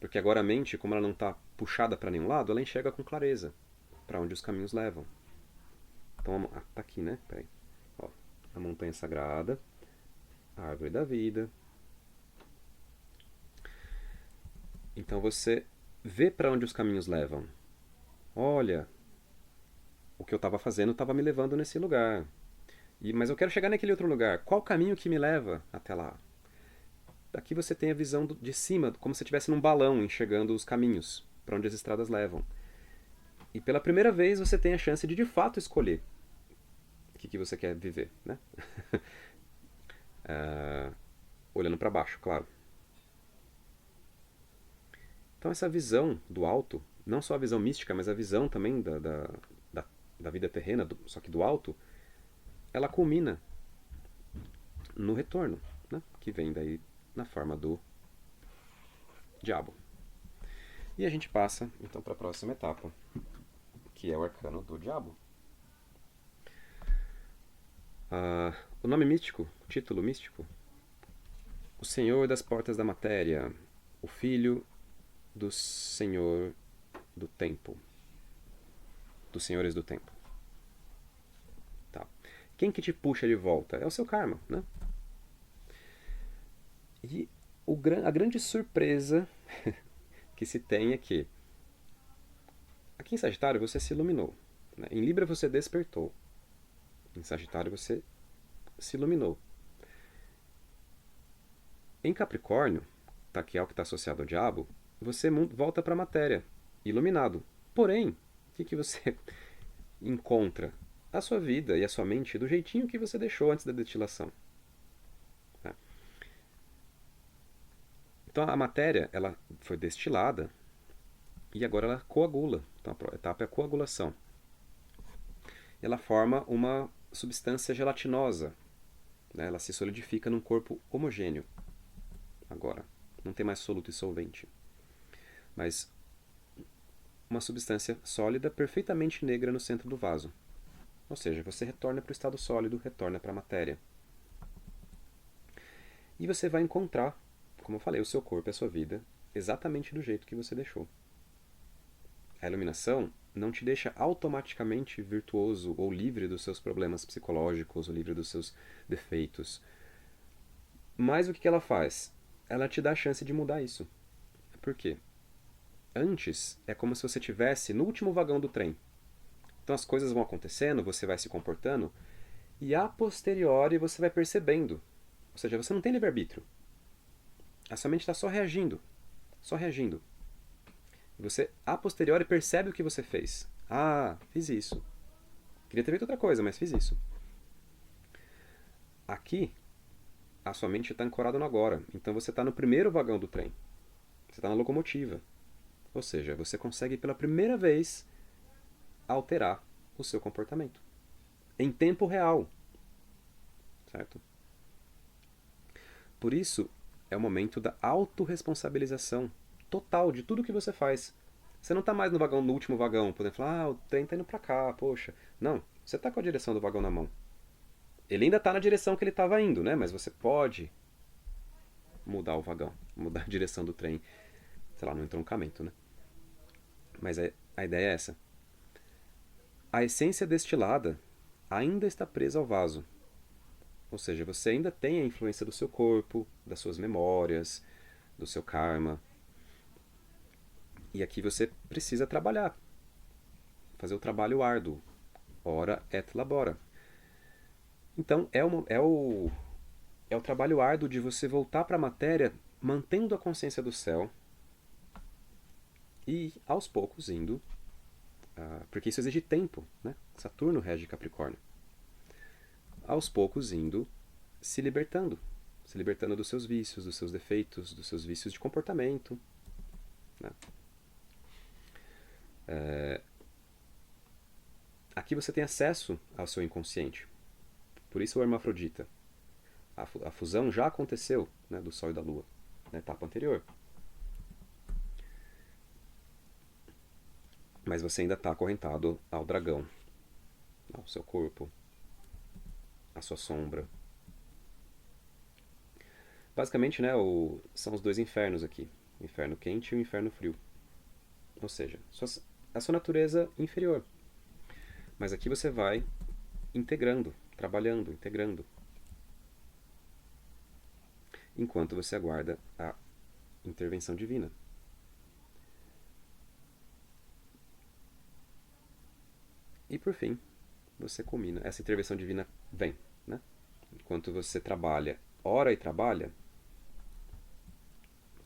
porque agora a mente, como ela não está puxada para nenhum lado, ela enxerga com clareza para onde os caminhos levam. Então, tá aqui, né? Peraí. Ó, a montanha sagrada, a árvore da vida. Então você vê para onde os caminhos levam. Olha, o que eu estava fazendo estava me levando nesse lugar. Mas eu quero chegar naquele outro lugar. Qual o caminho que me leva até lá? Aqui você tem a visão de cima, como se estivesse num balão enxergando os caminhos para onde as estradas levam. E pela primeira vez você tem a chance de fato escolher o que você quer viver, né? Olhando para baixo, claro. Então essa visão do alto, não só a visão mística, mas a visão também da vida terrena, só que do alto, ela culmina no retorno, né? Que vem daí na forma do diabo. E a gente passa então para a próxima etapa, que é o arcano do diabo. O nome místico, o título místico, o Senhor das Portas da Matéria, o Filho do Senhor do Tempo. dos senhores do tempo. Tá. Quem que te puxa de volta? É o seu karma, né? E a grande surpresa que se tem é que aqui em Sagitário você se iluminou. Né? Em Libra você despertou. Em Sagitário você se iluminou. Em Capricórnio, tá, que é o que está associado ao diabo, você volta para a matéria, iluminado. Porém, o que você encontra? A sua vida e a sua mente do jeitinho que você deixou antes da destilação. Né? Então a matéria ela foi destilada e agora ela coagula. Então a etapa é a coagulação. Ela forma uma substância gelatinosa. Né? Ela se solidifica num corpo homogêneo. Agora, não tem mais soluto e solvente. Mas uma substância sólida perfeitamente negra no centro do vaso. Ou seja, você retorna para o estado sólido, retorna para a matéria. E você vai encontrar, como eu falei, o seu corpo e a sua vida exatamente do jeito que você deixou. A iluminação não te deixa automaticamente virtuoso ou livre dos seus problemas psicológicos ou livre dos seus defeitos. Mas o que ela faz? Ela te dá a chance de mudar isso. Por quê? Antes é como se você estivesse no último vagão do trem. Então as coisas vão acontecendo, você vai se comportando, e a posteriori você vai percebendo. Ou seja, você não tem livre-arbítrio. A sua mente está só reagindo. Só reagindo. E você, a posteriori, percebe o que você fez. Ah, fiz isso. Queria ter feito outra coisa, mas fiz isso. Aqui, a sua mente está ancorada no agora. Então você está no primeiro vagão do trem. Você está na locomotiva. Ou seja, você consegue pela primeira vez alterar o seu comportamento. Em tempo real. Certo? Por isso, é o momento da autorresponsabilização total de tudo que você faz. Você não está mais no vagão, no último vagão, podendo falar, o trem está indo para cá, poxa. Não, você está com a direção do vagão na mão. Ele ainda está na direção que ele estava indo, né? Mas você pode mudar o vagão, mudar a direção do trem, sei lá, no entroncamento, né? Mas a ideia é essa. A essência destilada ainda está presa ao vaso. Ou seja, você ainda tem a influência do seu corpo, das suas memórias, do seu karma. E aqui você precisa trabalhar. Fazer o trabalho árduo. Ora et labora. Então é o trabalho árduo de você voltar para a matéria mantendo a consciência do céu e aos poucos indo, porque isso exige tempo, né? Saturno rege Capricórnio. Aos poucos indo se libertando dos seus vícios, dos seus defeitos, dos seus vícios de comportamento. Né? Aqui você tem acesso ao seu inconsciente. Por isso o hermafrodita. A fusão já aconteceu, né, do Sol e da Lua, na etapa anterior. Mas você ainda está acorrentado ao dragão, ao seu corpo, à sua sombra. Basicamente, né, são os dois infernos aqui. O inferno quente e o inferno frio. Ou seja, a sua natureza inferior. Mas aqui você vai integrando, trabalhando, integrando. Enquanto você aguarda a intervenção divina. E por fim, você culmina. Essa intervenção divina vem. Né? Enquanto você trabalha, ora e trabalha,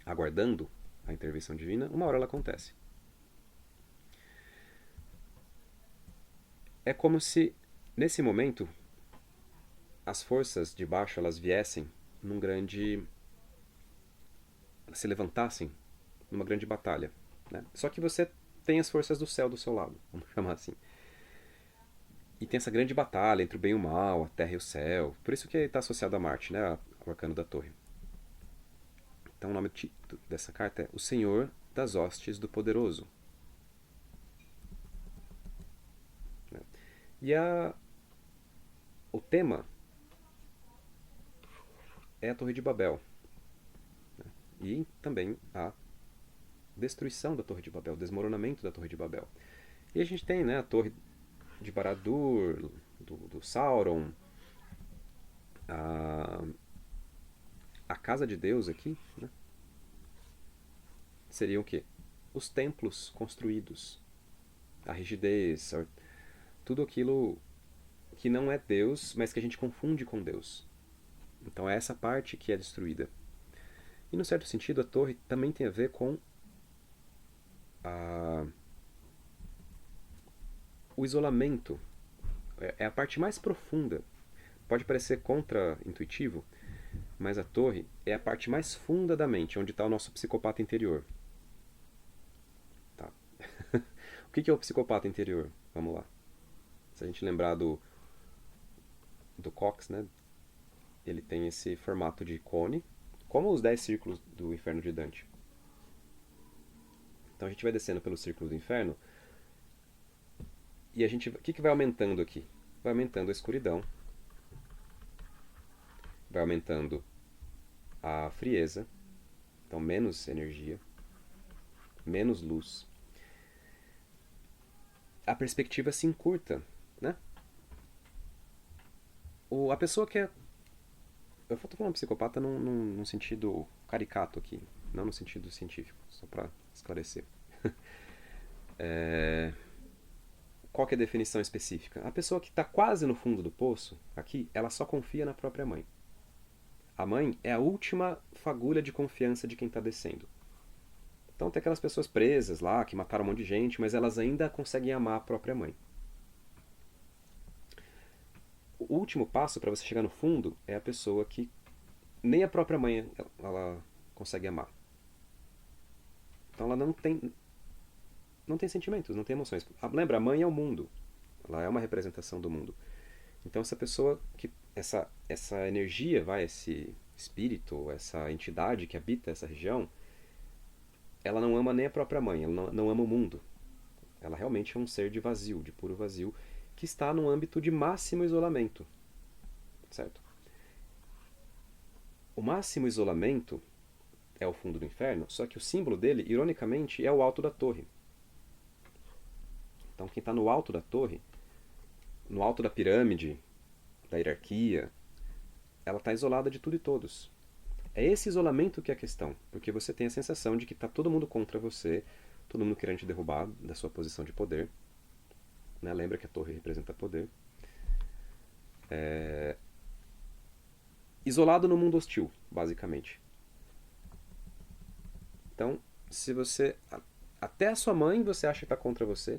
aguardando a intervenção divina, uma hora ela acontece. É como se, nesse momento, as forças de baixo elas viessem num grande... se levantassem numa grande batalha. Né? Só que você tem as forças do céu do seu lado, vamos chamar assim. E tem essa grande batalha entre o bem e o mal, a terra e o céu. Por isso que está associado a Marte, né? O arcano da torre. Então o nome dessa carta é O Senhor das Hostes do Poderoso. E o tema é a Torre de Babel. E também a destruição da Torre de Babel, o desmoronamento da Torre de Babel. E a gente tem, né, a torre de Barad-dûr, do Sauron, a, a casa de Deus aqui, né, seriam o quê? Os templos construídos, a rigidez, tudo aquilo que não é Deus, mas que a gente confunde com Deus. Então é essa parte que é destruída. E, no certo sentido, a torre também tem a ver com a, o isolamento. É a parte mais profunda. Pode parecer contra-intuitivo, mas a torre é a parte mais funda da mente, onde está o nosso psicopata interior. Tá. O que é o psicopata interior? Vamos lá. Se a gente lembrar do Cox, né? Ele tem esse formato de cone, como os 10 círculos do Inferno de Dante. Então a gente vai descendo pelo círculo do inferno e a gente, o que vai aumentando aqui? Vai aumentando a escuridão, vai aumentando a frieza, então menos energia, menos luz. A perspectiva se encurta, né? A pessoa que é... Eu estou falando psicopata num sentido caricato aqui, não no sentido científico, só para esclarecer. Qual que é a definição específica? A pessoa que está quase no fundo do poço, aqui, ela só confia na própria mãe. A mãe é a última fagulha de confiança de quem está descendo. Então tem aquelas pessoas presas lá, que mataram um monte de gente, mas elas ainda conseguem amar a própria mãe. O último passo para você chegar no fundo é a pessoa que nem a própria mãe ela consegue amar. Então ela não tem sentimentos, não tem emoções. Lembra, a mãe é o mundo. Ela é uma representação do mundo. Então essa pessoa que essa energia, esse espírito, essa entidade que habita essa região, ela não ama nem a própria mãe, ela não ama o mundo. Ela realmente é um ser de vazio, de puro vazio, que está num âmbito de máximo isolamento, certo? O máximo isolamento é o fundo do inferno, só que o símbolo dele, ironicamente, é o alto da torre. Então quem está no alto da torre, no alto da pirâmide, da hierarquia, ela está isolada de tudo e todos. É esse isolamento que é a questão, porque você tem a sensação de que está todo mundo contra você, todo mundo querendo te derrubar da sua posição de poder. Né? Lembra que a torre representa poder. Isolado no mundo hostil, basicamente. Então, se você... Até a sua mãe você acha que está contra você.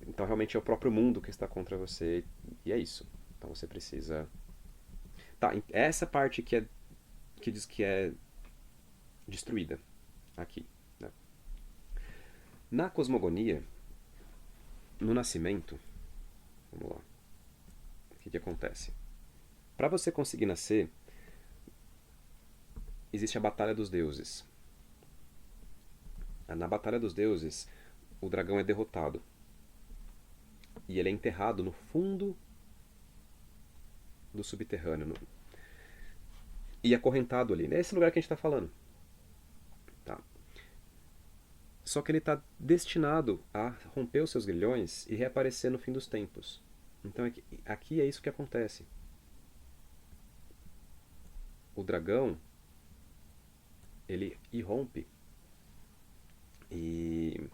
Então, realmente é o próprio mundo que está contra você. E é isso. Então, você precisa... Tá, essa parte que diz que é destruída aqui. Né? Na cosmogonia, no nascimento, vamos lá, o que acontece? Para você conseguir nascer, existe a Batalha dos Deuses. Na Batalha dos Deuses, o dragão é derrotado. E ele é enterrado no fundo do subterrâneo. E acorrentado ali. É esse lugar que a gente está falando. Tá. Só que ele está destinado a romper os seus grilhões e reaparecer no fim dos tempos. Então aqui é isso que acontece. O dragão, ele irrompe e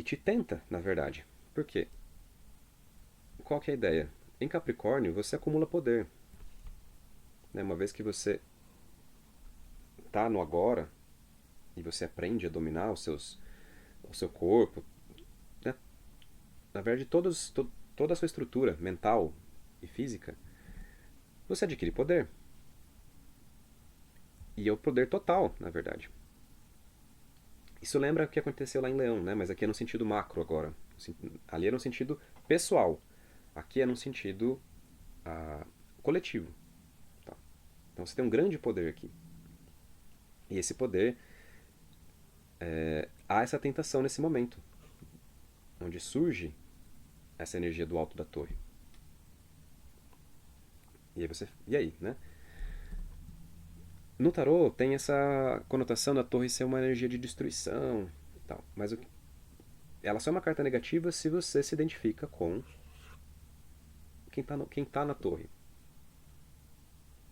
te tenta, na verdade. Por quê? Qual que é a ideia? Em Capricórnio, você acumula poder. Né? Uma vez que você está no agora e você aprende a dominar o seu corpo, né? Na verdade, toda a sua estrutura mental e física, você adquire poder. E é o poder total, na verdade. Isso lembra o que aconteceu lá em Leão, né? Mas aqui é no sentido macro agora. Ali é no sentido pessoal. Aqui é no sentido coletivo. Tá? Então você tem um grande poder aqui. E esse poder, há essa tentação nesse momento, onde surge essa energia do alto da torre. E aí, né? No tarô tem essa conotação da torre ser uma energia de destruição, Tal. Mas ela só é uma carta negativa se você se identifica com quem tá na torre,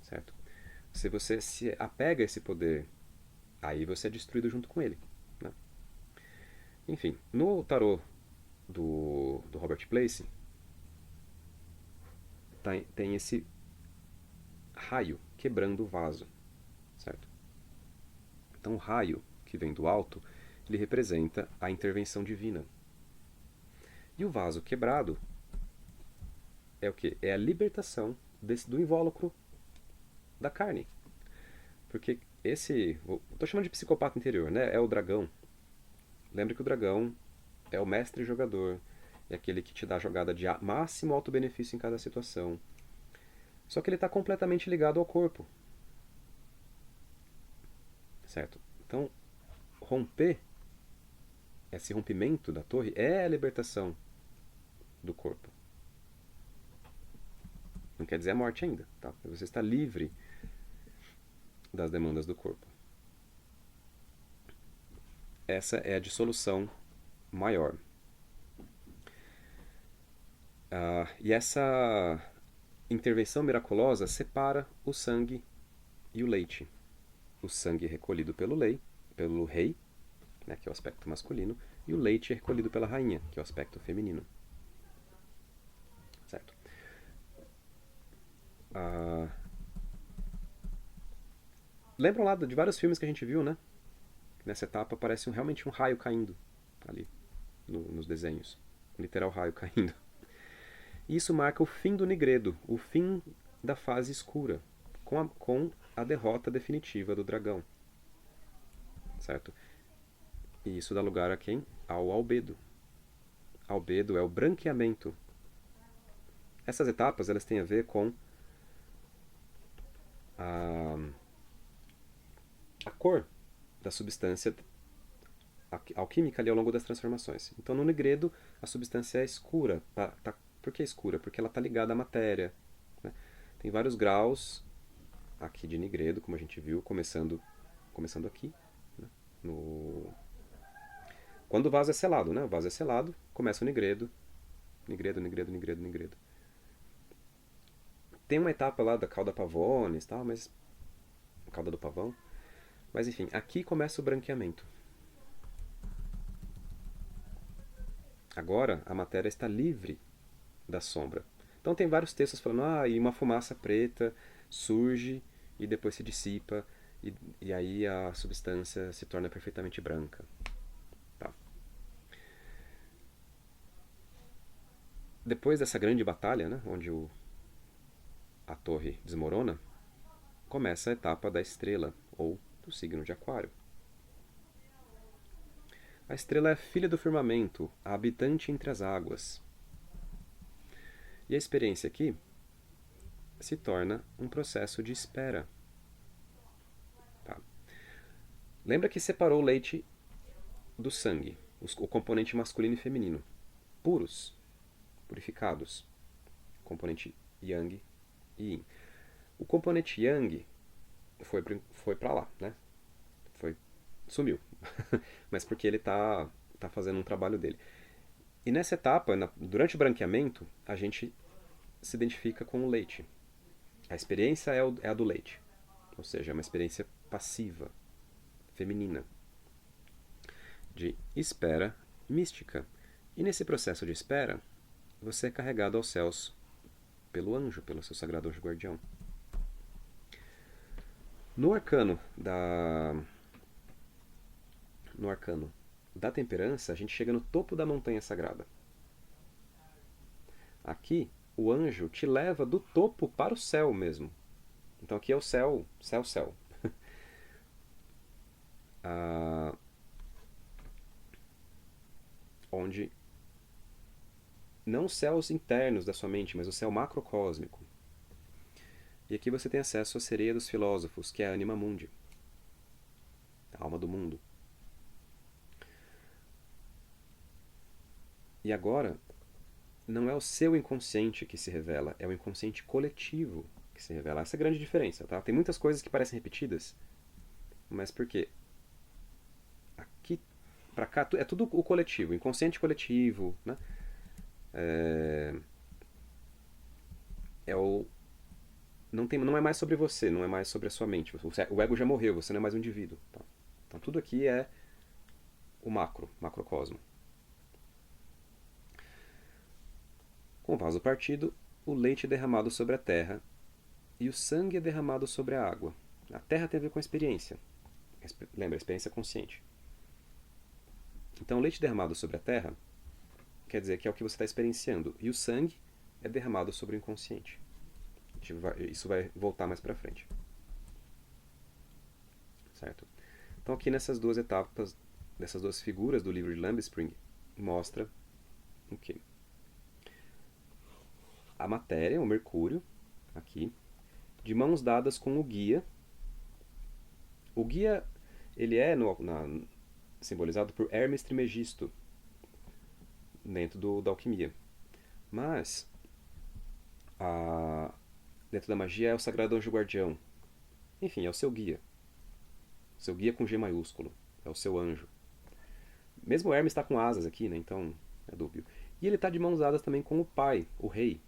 certo? Se você se apega a esse poder, aí você é destruído junto com ele, né? Enfim, no tarô do Robert Place, tem esse raio quebrando o vaso, certo? Então o raio que vem do alto, ele representa a intervenção divina. E o vaso quebrado é o quê? É a libertação do invólucro da carne. Porque estou chamando de psicopata interior, né? É o dragão. Lembra que o dragão é o mestre jogador, é aquele que te dá a jogada de máximo alto-benefício em cada situação. Só que ele está completamente ligado ao corpo, certo? Então, romper, esse rompimento da torre é a libertação do corpo. Não quer dizer a morte ainda, tá? Você está livre das demandas do corpo. Essa é a dissolução maior. E essa intervenção miraculosa separa o sangue e o leite. O sangue é recolhido pelo rei, né, que é o aspecto masculino, e o leite é recolhido pela rainha, que é o aspecto feminino. Certo? Lembram lá de vários filmes que a gente viu, né? Nessa etapa parece realmente um raio caindo ali nos desenhos. Um literal raio caindo. E isso marca o fim do Nigredo, o fim da fase escura, com a derrota definitiva do dragão. Certo? E isso dá lugar a quem? Ao albedo. Albedo é o branqueamento. Essas etapas elas têm a ver com a, a cor da substância alquímica ali ao longo das transformações. Então no Nigredo a substância é escura. Por que escura? Porque ela está ligada à matéria. Né? Tem vários graus aqui de Nigredo, como a gente viu, começando aqui. Né? Quando o vaso é selado, né? O vaso é selado, começa o Nigredo. Nigredo, Nigredo, Nigredo, Nigredo. Tem uma etapa lá da cauda pavones, tal, mas cauda do pavão. Mas enfim, aqui começa o branqueamento. Agora a matéria está livre da sombra. Então tem vários textos falando, e uma fumaça preta surge e depois se dissipa e aí a substância se torna perfeitamente branca. Tá. Depois dessa grande batalha, né, onde a torre desmorona, começa a etapa da estrela, ou do signo de Aquário. A estrela é a filha do firmamento, a habitante entre as águas. E a experiência aqui se torna um processo de espera. Tá? Lembra que separou o leite do sangue, o componente masculino e feminino, puros, purificados, componente yang e yin. O componente yang foi para lá, né? Sumiu, mas porque ele tá fazendo um trabalho dele. E nessa etapa, durante o branqueamento, a gente se identifica com o leite. A experiência é a do leite, ou seja, é uma experiência passiva, feminina, de espera mística. E nesse processo de espera, você é carregado aos céus pelo anjo, pelo seu sagrado anjo guardião. No arcano da temperança, a gente chega no topo da montanha sagrada. Aqui, o anjo te leva do topo para o céu mesmo. Então aqui é o céu, céu, céu. Onde não os céus internos da sua mente, mas o céu macrocósmico. E aqui você tem acesso à sereia dos filósofos, que é a Anima Mundi, a alma do mundo. E agora, não é o seu inconsciente que se revela, é o inconsciente coletivo que se revela. Essa é a grande diferença, tá? Tem muitas coisas que parecem repetidas, mas por quê? Aqui Para cá é tudo o coletivo, inconsciente coletivo, né? É, é o não é mais sobre você, não é mais sobre a sua mente. O ego já morreu, você não é mais um indivíduo. Tá? Então tudo aqui é o macrocosmo. Com o vaso partido, o leite é derramado sobre a terra e o sangue é derramado sobre a água. A terra tem a ver com a experiência. Lembra, a experiência consciente. Então, o leite derramado sobre a terra quer dizer que é o que você está experienciando. E o sangue é derramado sobre o inconsciente. Isso vai voltar mais para frente. Certo? Então, aqui nessas duas etapas, dessas duas figuras do livro de Lambspring, mostra o quê? A matéria, o mercúrio, aqui, de mãos dadas com o guia. O guia, ele é simbolizado por Hermes Trismegisto, dentro da alquimia. Mas, dentro da magia, é o Sagrado Anjo Guardião. Enfim, é o seu guia. Seu guia com G maiúsculo. É o seu anjo. Mesmo o Hermes está com asas aqui, né? Então é dúbio. E ele está de mãos dadas também com o pai, o rei.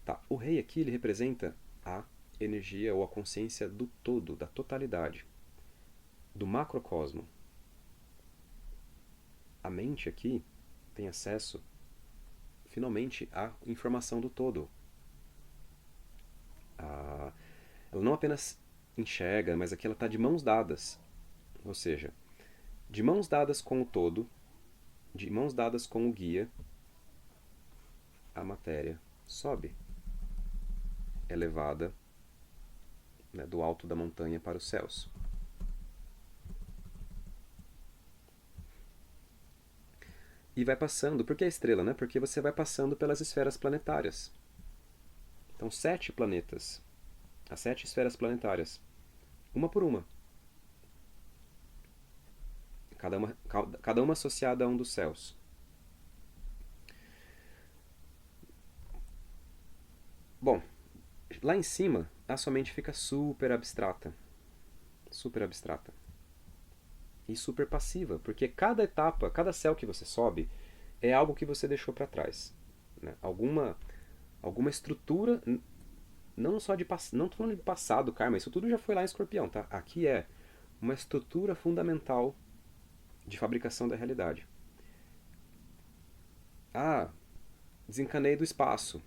Tá, o rei aqui ele representa a energia ou a consciência do todo, da totalidade, do macrocosmo. A mente aqui tem acesso, finalmente, à informação do todo. Ela não apenas enxerga, mas aqui ela está de mãos dadas. Ou seja, de mãos dadas com o todo, de mãos dadas com o guia, a matéria sobe, é levada, né, do alto da montanha para os céus. E vai passando, por que a estrela, né? Porque você vai passando pelas esferas planetárias. Então, 7 planetas, as 7 esferas planetárias, uma por uma. Cada uma associada a um dos céus. Bom, lá em cima, a sua mente fica super abstrata. Super abstrata. E super passiva, porque cada etapa, cada céu que você sobe, é algo que você deixou para trás. Né? Alguma estrutura, não só de não tô falando de passado, karma, isso tudo já foi lá em Escorpião, tá? Aqui é uma estrutura fundamental de fabricação da realidade. Ah, desencanei do espaço.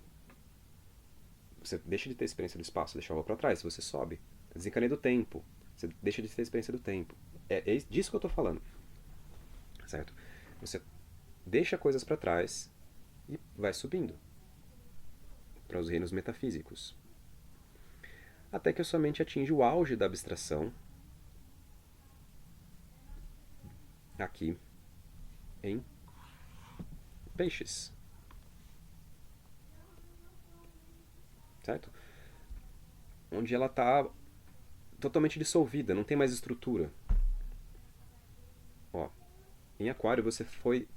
Você deixa de ter experiência do espaço, deixava para trás, você sobe. Desencanei do tempo, você deixa de ter experiência do tempo. É disso que eu tô falando. Certo? Você deixa coisas para trás e vai subindo para os reinos metafísicos. Até que a sua mente atinge o auge da abstração aqui em Peixes. Certo? Onde ela está totalmente dissolvida, não tem mais estrutura. Ó, em Aquário você foi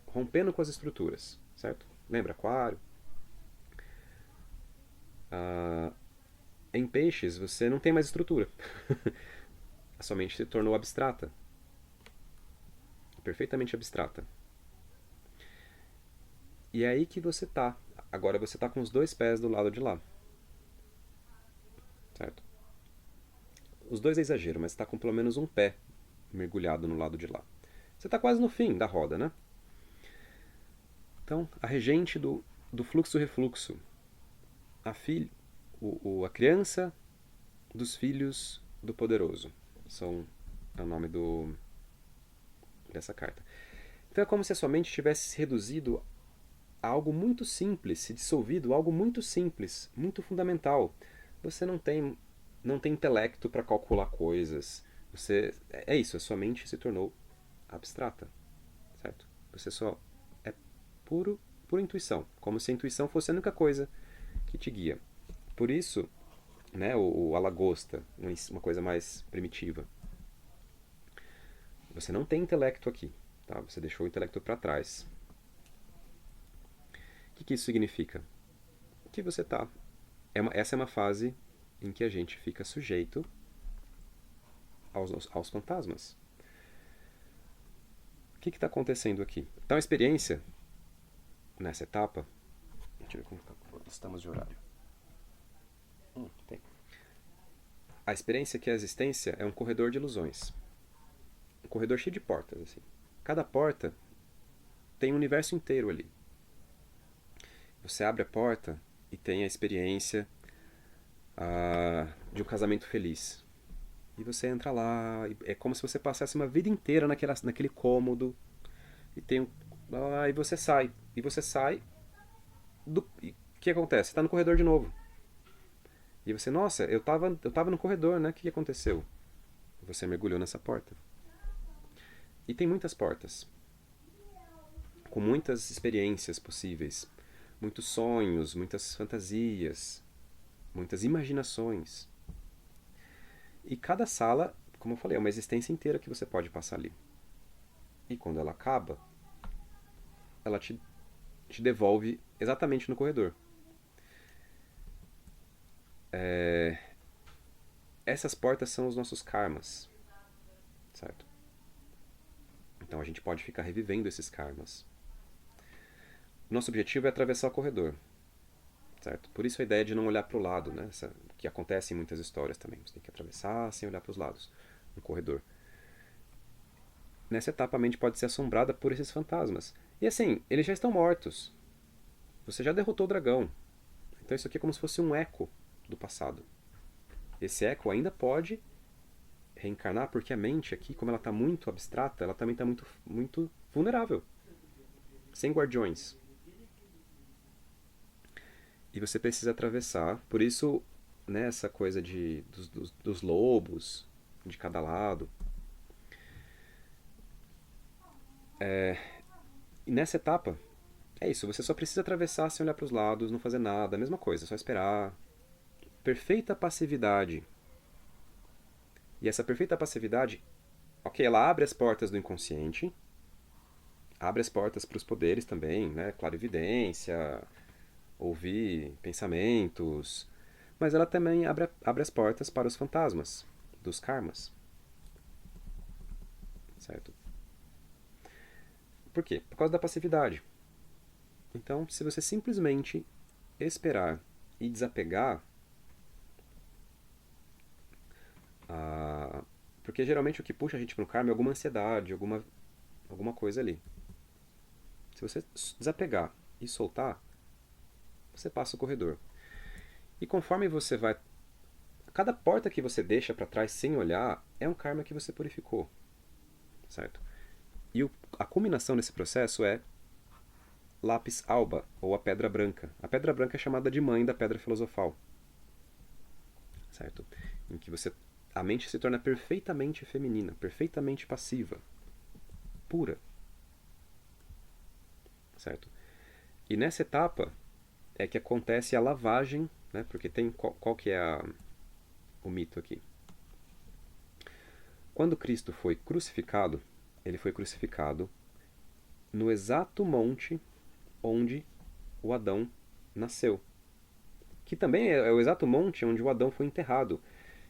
rompendo com as estruturas, certo? Lembra Aquário? Em Peixes você não tem mais estrutura. A sua mente se tornou abstrata. Perfeitamente abstrata. E é aí que você tá. Agora você tá com os dois pés do lado de lá. Certo? Os dois é exagero, mas está com pelo menos um pé mergulhado no lado de lá. Você está quase no fim da roda, né? Então, a regente do fluxo-refluxo. A criança dos filhos do poderoso. É o nome dessa carta. Então é como se a sua mente tivesse se reduzido a algo muito simples, se dissolvido a algo muito simples, muito fundamental. Você não tem intelecto para calcular coisas. É isso, a sua mente se tornou abstrata, certo? Você só é pura intuição, como se a intuição fosse a única coisa que te guia. Por isso, né, a lagosta, uma coisa mais primitiva. Você não tem intelecto aqui, tá? Você deixou o intelecto para trás. O que isso significa? Que você tá. Essa é uma fase em que a gente fica sujeito aos fantasmas. O que está acontecendo aqui? Então a experiência, nessa etapa... Deixa eu ver como estamos de horário. Tem. A experiência que é a existência é um corredor de ilusões. Um corredor cheio de portas, assim. Cada porta tem um universo inteiro ali. Você abre a porta e tem a experiência de um casamento feliz. E você entra lá, é como se você passasse uma vida inteira naquele cômodo. E tem e você sai. E você sai. E o que acontece? Você está no corredor de novo. E você, nossa, eu tava no corredor, né? O que aconteceu? Você mergulhou nessa porta. E tem muitas portas. Com muitas experiências possíveis. Muitos sonhos, muitas fantasias, muitas imaginações. E cada sala, como eu falei, é uma existência inteira que você pode passar ali. E quando ela acaba, ela te devolve exatamente no corredor. Essas portas são os nossos karmas, certo? Então a gente pode ficar revivendo esses karmas. Nosso objetivo é atravessar o corredor, certo? Por isso a ideia de não olhar para o lado, né? Que acontece em muitas histórias também. Você tem que atravessar sem olhar para os lados, no corredor. Nessa etapa a mente pode ser assombrada por esses fantasmas. E assim, eles já estão mortos. Você já derrotou o dragão. Então isso aqui é como se fosse um eco do passado. Esse eco ainda pode reencarnar, porque a mente aqui, como ela está muito abstrata, ela também está muito, muito vulnerável. Sem guardiões. E você precisa atravessar. Por isso, né, essa coisa dos lobos de cada lado. E nessa etapa, é isso. Você só precisa atravessar sem olhar para os lados, não fazer nada. A mesma coisa, só esperar. Perfeita passividade. E essa perfeita passividade, ok, ela abre as portas do inconsciente, abre as portas para os poderes também, né? Clarividência, ouvir pensamentos, mas ela também abre as portas para os fantasmas, dos karmas. Certo? Por quê? Por causa da passividade. Então, se você simplesmente esperar e desapegar, porque geralmente o que puxa a gente para o karma é alguma ansiedade, alguma coisa ali. Se você desapegar e soltar, você passa o corredor. E conforme você vai... Cada porta que você deixa para trás sem olhar é um karma que você purificou. Certo? E a culminação desse processo é lápis alba, ou a pedra branca. A pedra branca é chamada de mãe da pedra filosofal. Certo? Em que a mente se torna perfeitamente feminina, perfeitamente passiva, pura. Certo? E nessa etapa é que acontece a lavagem, né? Porque tem qual que é o mito aqui? Quando Cristo foi crucificado, ele foi crucificado no exato monte onde o Adão nasceu. Que também é o exato monte onde o Adão foi enterrado.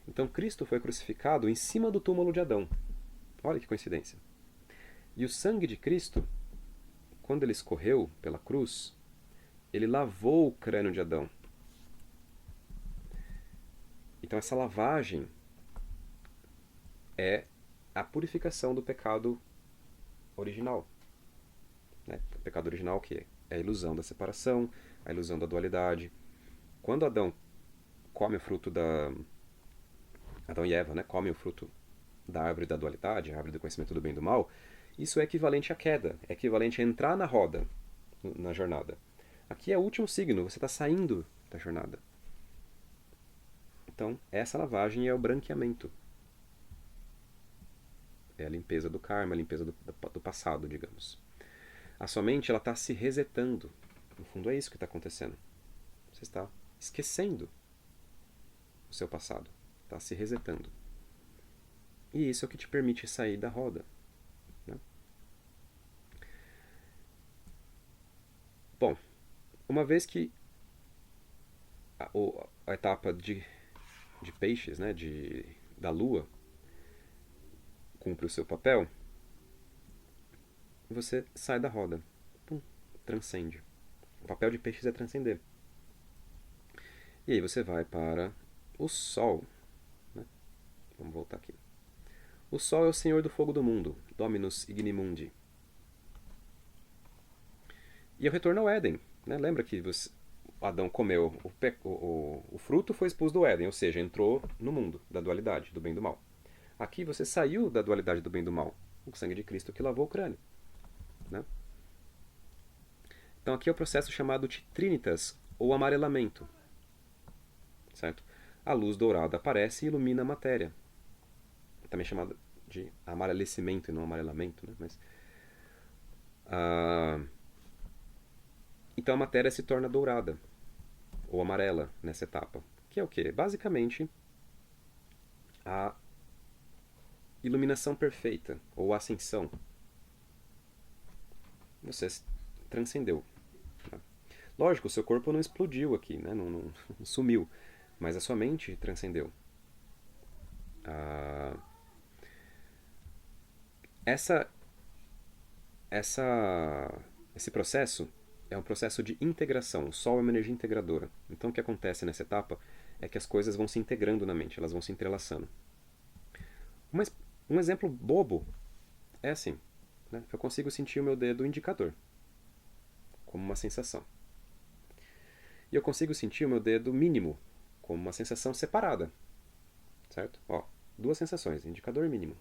Então Cristo foi crucificado em cima do túmulo de Adão. Olha que coincidência. E o sangue de Cristo, quando ele escorreu pela cruz, ele lavou o crânio de Adão. Então essa lavagem é a purificação do pecado original. Né? O pecado original o quê? É a ilusão da separação, a ilusão da dualidade. Quando Adão come o fruto da... Adão e Eva, né, comem o fruto da árvore da dualidade, a árvore do conhecimento do bem e do mal, isso é equivalente à queda, é equivalente a entrar na roda, na jornada. Aqui é o último signo, você está saindo da jornada. Então, essa lavagem é o branqueamento. É a limpeza do karma, a limpeza do passado, digamos. A sua mente está se resetando. No fundo é isso que está acontecendo. Você está esquecendo o seu passado. Está se resetando. E isso é o que te permite sair da roda. Né? Bom, uma vez que a etapa de peixes, né, da lua, cumpre o seu papel, você sai da roda. Pum, transcende. O papel de peixes é transcender. E aí você vai para o Sol. Né? Vamos voltar aqui. O Sol é o Senhor do Fogo do Mundo, Dominus Ignimundi. E é o retorno ao Éden. Né? Lembra que Adão comeu o fruto, foi expulso do Éden, ou seja, entrou no mundo da dualidade, do bem e do mal. Aqui você saiu da dualidade do bem e do mal, o sangue de Cristo que lavou o crânio. Né? Então aqui é o processo chamado de trinitas, ou amarelamento. Certo? A luz dourada aparece e ilumina a matéria. Também chamada de amarelecimento e não amarelamento. Né? Mas, então a matéria se torna dourada, ou amarela, nessa etapa. Que é o quê? Basicamente, a iluminação perfeita, ou ascensão. Você transcendeu. Né? Lógico, o seu corpo não explodiu aqui, né? não sumiu, mas a sua mente transcendeu. Esse processo é um processo de integração. O Sol é uma energia integradora. Então o que acontece nessa etapa é que as coisas vão se integrando na mente, elas vão se entrelaçando. Um exemplo bobo é assim. Né? Eu consigo sentir o meu dedo indicador como uma sensação. E eu consigo sentir o meu dedo mínimo como uma sensação separada. Certo? Ó, duas sensações, indicador e mínimo.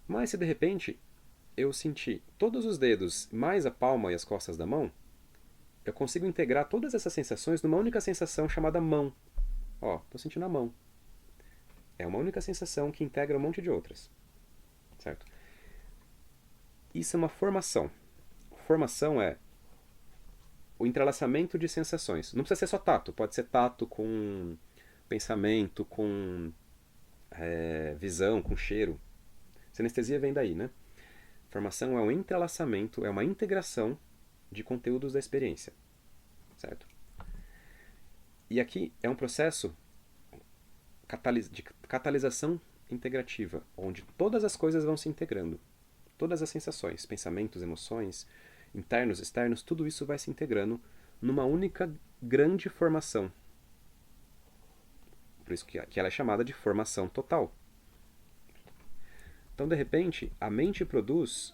Mas se de repente eu sentir todos os dedos mais a palma e as costas da mão, eu consigo integrar todas essas sensações numa única sensação chamada mão. Ó, tô sentindo a mão. É uma única sensação que integra um monte de outras. Certo? Isso é uma formação. Formação é o entrelaçamento de sensações. Não precisa ser só tato, pode ser tato com pensamento, com visão, com cheiro. Sinestesia vem daí, né? Formação é um entrelaçamento, é uma integração de conteúdos da experiência. Certo? E aqui é um processo de catalisação integrativa, onde todas as coisas vão se integrando. Todas as sensações, pensamentos, emoções, internos, externos, tudo isso vai se integrando numa única grande formação. Por isso que ela é chamada de formação total. Então, de repente, a mente produz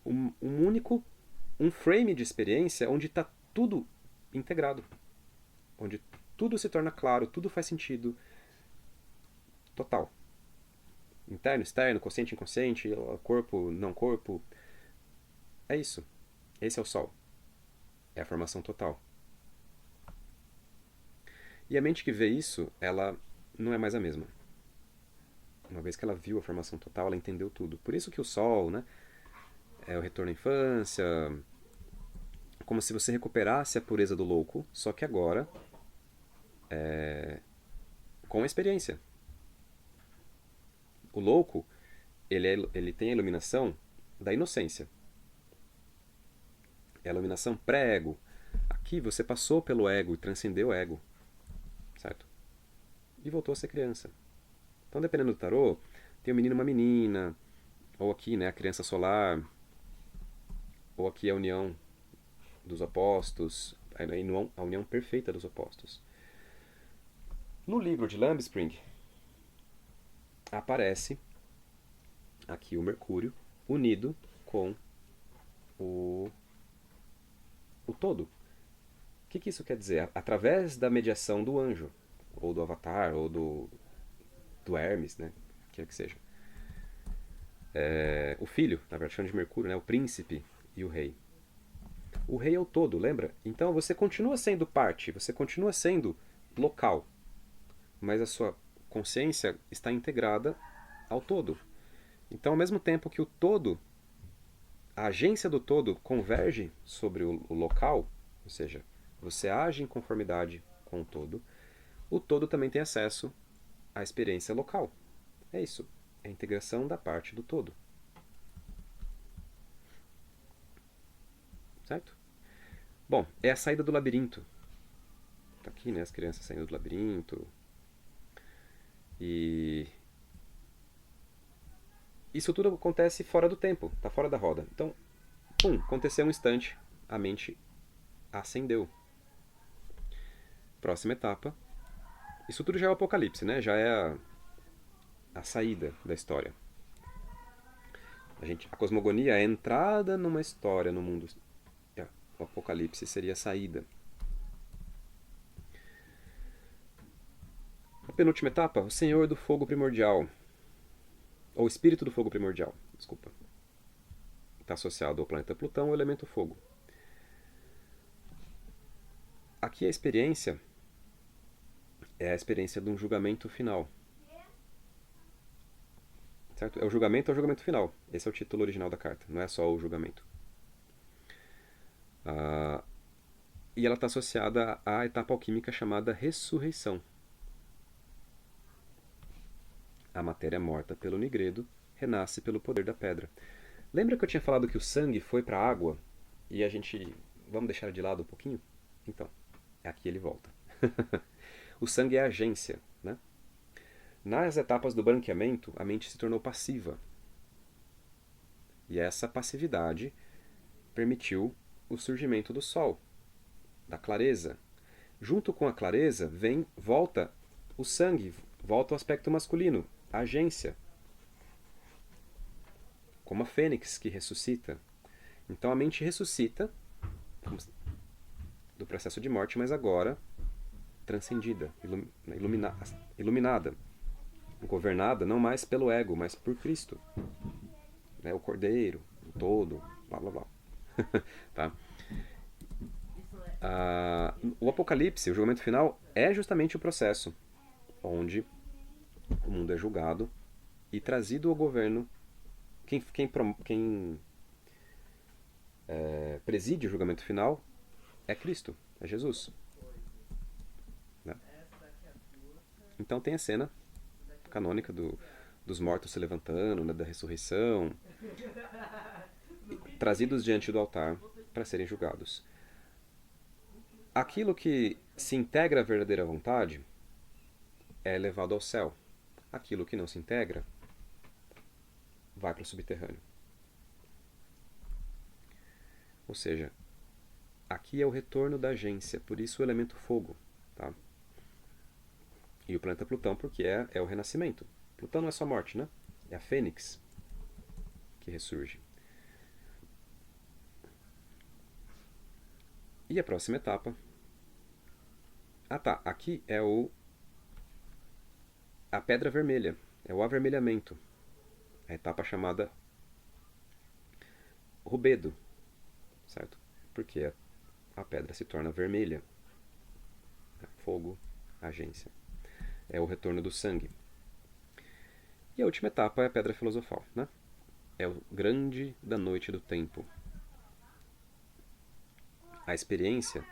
um frame de experiência onde está tudo integrado. Onde tudo se torna claro, tudo faz sentido. Total. Interno, externo, consciente, inconsciente, corpo, não corpo. É isso. Esse é o Sol. É a formação total. E a mente que vê isso, ela não é mais a mesma. Uma vez que ela viu a formação total, ela entendeu tudo. Por isso que o Sol, né, é o retorno à infância, como se você recuperasse a pureza do louco, só que agora com a experiência. O louco, ele tem a iluminação da inocência. É a iluminação pré-ego. Aqui você passou pelo ego e transcendeu o ego. Certo? E voltou a ser criança. Então, dependendo do tarô, tem um menino e uma menina, ou aqui, né, a criança solar, ou aqui a união dos opostos, a união perfeita dos opostos. No livro de Lambspring, aparece aqui o Mercúrio unido com o todo. O que isso quer dizer? Através da mediação do anjo, ou do avatar, ou do Hermes, né? Quer que seja. O filho, na versão de Mercúrio, né? O príncipe e o rei. O rei é o todo, lembra? Então você continua sendo parte, você continua sendo local, mas a sua consciência está integrada ao todo. Então, ao mesmo tempo que o todo, a agência do todo converge sobre o local, ou seja, você age em conformidade com o todo também tem acesso à experiência local. É isso. É a integração da parte do todo. Certo? Bom, é a saída do labirinto. Tá aqui, né? As crianças saindo do labirinto. E isso tudo acontece fora do tempo, está fora da roda. Então, pum, aconteceu um instante, a mente acendeu. Próxima etapa. Isso tudo já é o apocalipse, né? Já é a saída da história. A cosmogonia é a entrada numa história no mundo. O apocalipse seria a saída. A penúltima etapa, o Senhor do Fogo Primordial. Ou Espírito do Fogo Primordial, desculpa. Está associado ao planeta Plutão, o elemento fogo. Aqui a experiência é a experiência de um julgamento final. Certo? É o julgamento final. Esse é o título original da carta, não é só o julgamento. E ela está associada à etapa alquímica chamada ressurreição. A matéria morta pelo nigredo renasce pelo poder da pedra. Lembra que eu tinha falado que o sangue foi para a água e a gente... Vamos deixar de lado um pouquinho? Então, aqui ele volta. O sangue é a agência, né? Nas etapas do branqueamento, a mente se tornou passiva. E essa passividade permitiu o surgimento do sol, da clareza. Junto com a clareza, volta o sangue, volta o aspecto masculino, a agência. Como a fênix que ressuscita. Então a mente ressuscita do processo de morte, mas agora transcendida, iluminada, governada não mais pelo ego, mas por Cristo, né? O Cordeiro, o todo, blá blá blá. Tá? O Apocalipse, o julgamento final, é justamente o processo onde o mundo é julgado e trazido ao governo. Quem preside o julgamento final é Cristo, é Jesus. Né? Então tem a cena canônica dos mortos se levantando, né, da ressurreição, trazidos diante do altar para serem julgados. Aquilo que se integra à verdadeira vontade é levado ao céu. Aquilo que não se integra vai para o subterrâneo. Ou seja, aqui é o retorno da agência, por isso o elemento fogo. Tá? E o planeta Plutão, porque é o renascimento. Plutão não é só morte, né? É a fênix que ressurge. E a próxima etapa... tá. Aqui é a pedra vermelha. É o avermelhamento. A etapa chamada rubedo. Certo? Porque a pedra se torna vermelha. Fogo, agência. É o retorno do sangue. E a última etapa é a pedra filosofal, né? É o grande da noite do tempo. A experiência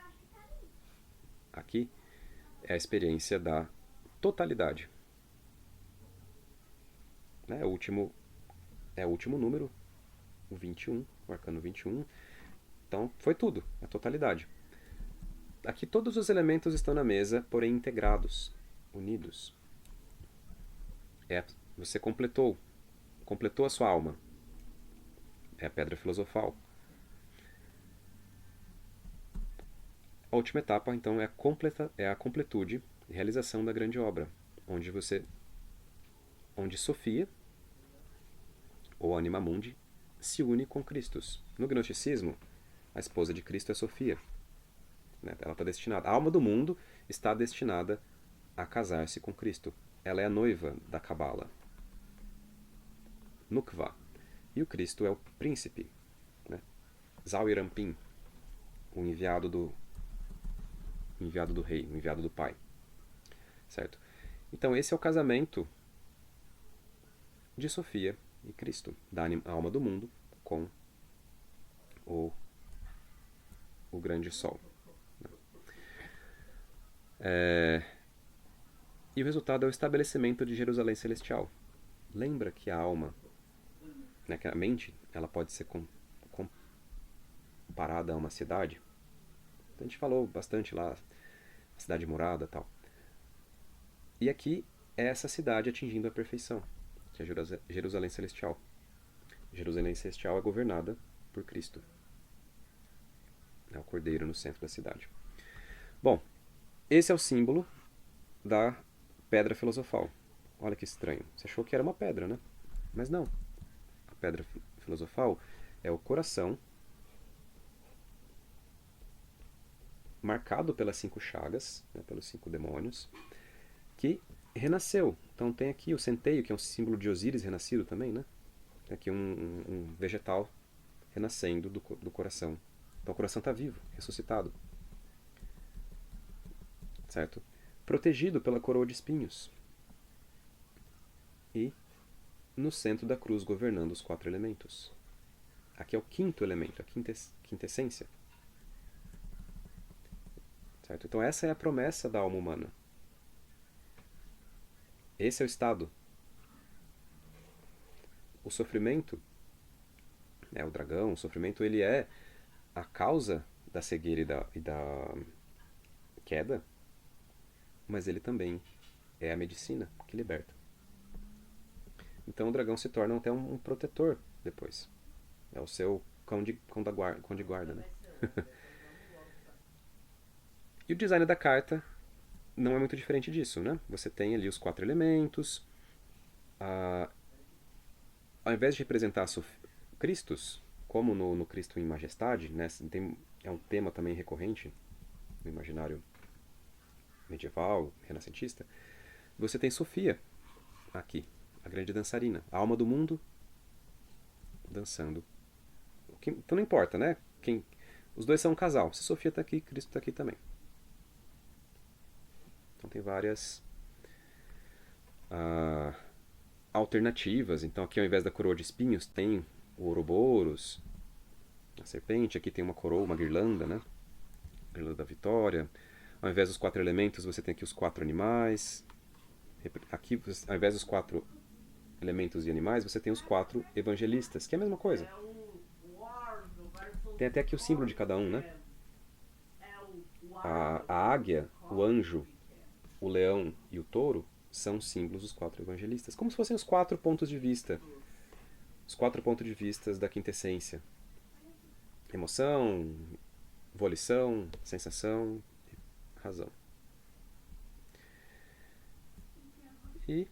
aqui é a experiência da totalidade. É o último número, o 21, o arcano 21. Então foi tudo, a totalidade. Aqui todos os elementos estão na mesa, porém integrados, unidos. Você completou a sua alma. É a pedra filosofal. A última etapa, então, é a completude e realização da grande obra, onde Sofia, ou Anima Mundi, se une com Cristo. No gnosticismo, a esposa de Cristo é Sofia. Ela está destinada, a alma do mundo está destinada a casar-se com Cristo. Ela é a noiva da Cabala. Nukva. E o Cristo é o príncipe, né? Zawirampin, o enviado do rei, o enviado do pai. Certo? Então esse é o casamento de Sofia e Cristo, da alma do mundo com o grande sol. E o resultado é o estabelecimento de Jerusalém Celestial. Lembra que a alma, né, que a mente, ela pode ser comparada a uma cidade? A gente falou bastante lá, a cidade morada e tal. E aqui é essa cidade atingindo a perfeição, que é Jerusalém Celestial. Jerusalém Celestial é governada por Cristo. É o Cordeiro no centro da cidade. Bom, esse é o símbolo da pedra filosofal. Olha que estranho. Você achou que era uma pedra, né? Mas não. A pedra filosofal é o coração marcado pelas 5 chagas, né, pelos 5 demônios, que renasceu. Então tem aqui o centeio, que é um símbolo de Osíris renascido também, né? Tem aqui um vegetal renascendo do coração. Então o coração está vivo, ressuscitado. Certo? Protegido pela coroa de espinhos. E no centro da cruz governando os 4 elementos. Aqui é o 5º elemento, a quinta essência. Certo? Então essa é a promessa da alma humana. Esse é o estado. O sofrimento, o dragão, o sofrimento, ele é a causa da cegueira e da queda, mas ele também é a medicina que liberta. Então o dragão se torna até um protetor depois. É o seu cão de guarda, né? E o design da carta não é muito diferente disso, né? Você tem ali os 4 elementos. Ao invés de representar Cristos, como no Cristo em Majestade, né? É um tema também recorrente no imaginário medieval, renascentista, você tem Sofia aqui, a grande dançarina, a alma do mundo dançando. Então não importa, né? Os dois são um casal. Se Sofia está aqui, Cristo está aqui também. Então tem várias alternativas. Então aqui ao invés da coroa de espinhos tem o Ouroboros, a serpente. Aqui tem uma coroa, uma guirlanda, né? Guirlanda da vitória. Ao invés dos 4 elementos você tem aqui os 4 animais. Aqui ao invés dos 4 elementos e animais você tem os 4 evangelistas, que é a mesma coisa. Tem até aqui o símbolo de cada um, né? A águia, o anjo, o leão e o touro são símbolos dos 4 evangelistas. Como se fossem os 4 pontos de vista. Os 4 pontos de vista da quinta essência. Emoção, volição, sensação e razão. E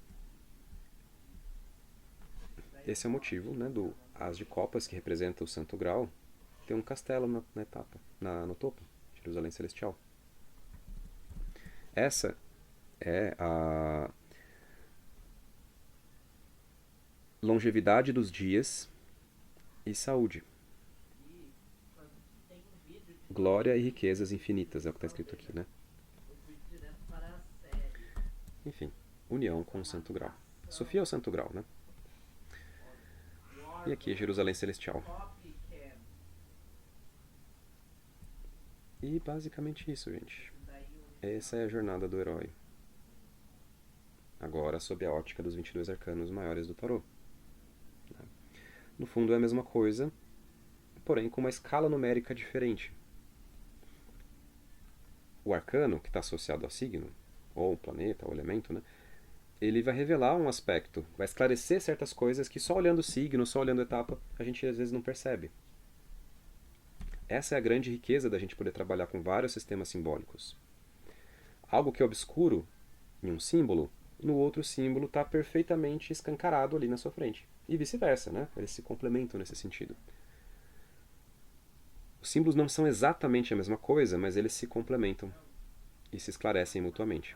esse é o motivo, né, do As de Copas, que representa o Santo Grau, tem um castelo na etapa, no topo, Jerusalém Celestial. Essa é a longevidade dos dias e saúde. Glória e riquezas infinitas, é o que está escrito aqui, né? Enfim, união com o Santo Grau. Sofia é o Santo Grau, né? E aqui é Jerusalém Celestial. E basicamente isso, gente. Essa é a jornada do herói. Agora sob a ótica dos 22 arcanos maiores do tarô. No fundo é a mesma coisa, porém com uma escala numérica diferente. O arcano, que está associado ao signo, ou o planeta, ou elemento, né? Ele vai revelar um aspecto, vai esclarecer certas coisas que só olhando o signo, só olhando a etapa, a gente às vezes não percebe. Essa é a grande riqueza da gente poder trabalhar com vários sistemas simbólicos. Algo que é obscuro em um símbolo, no outro símbolo está perfeitamente escancarado ali na sua frente. E vice-versa, né? Eles se complementam nesse sentido. Os símbolos não são exatamente a mesma coisa, mas eles se complementam e se esclarecem mutuamente.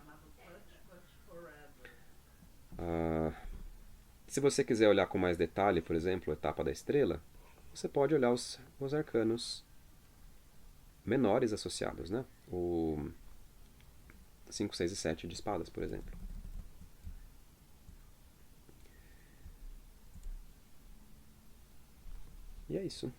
Se você quiser olhar com mais detalhe, por exemplo, a etapa da estrela, você pode olhar os arcanos menores associados, né? O 5, 6 e 7 de espadas, por exemplo. E é isso.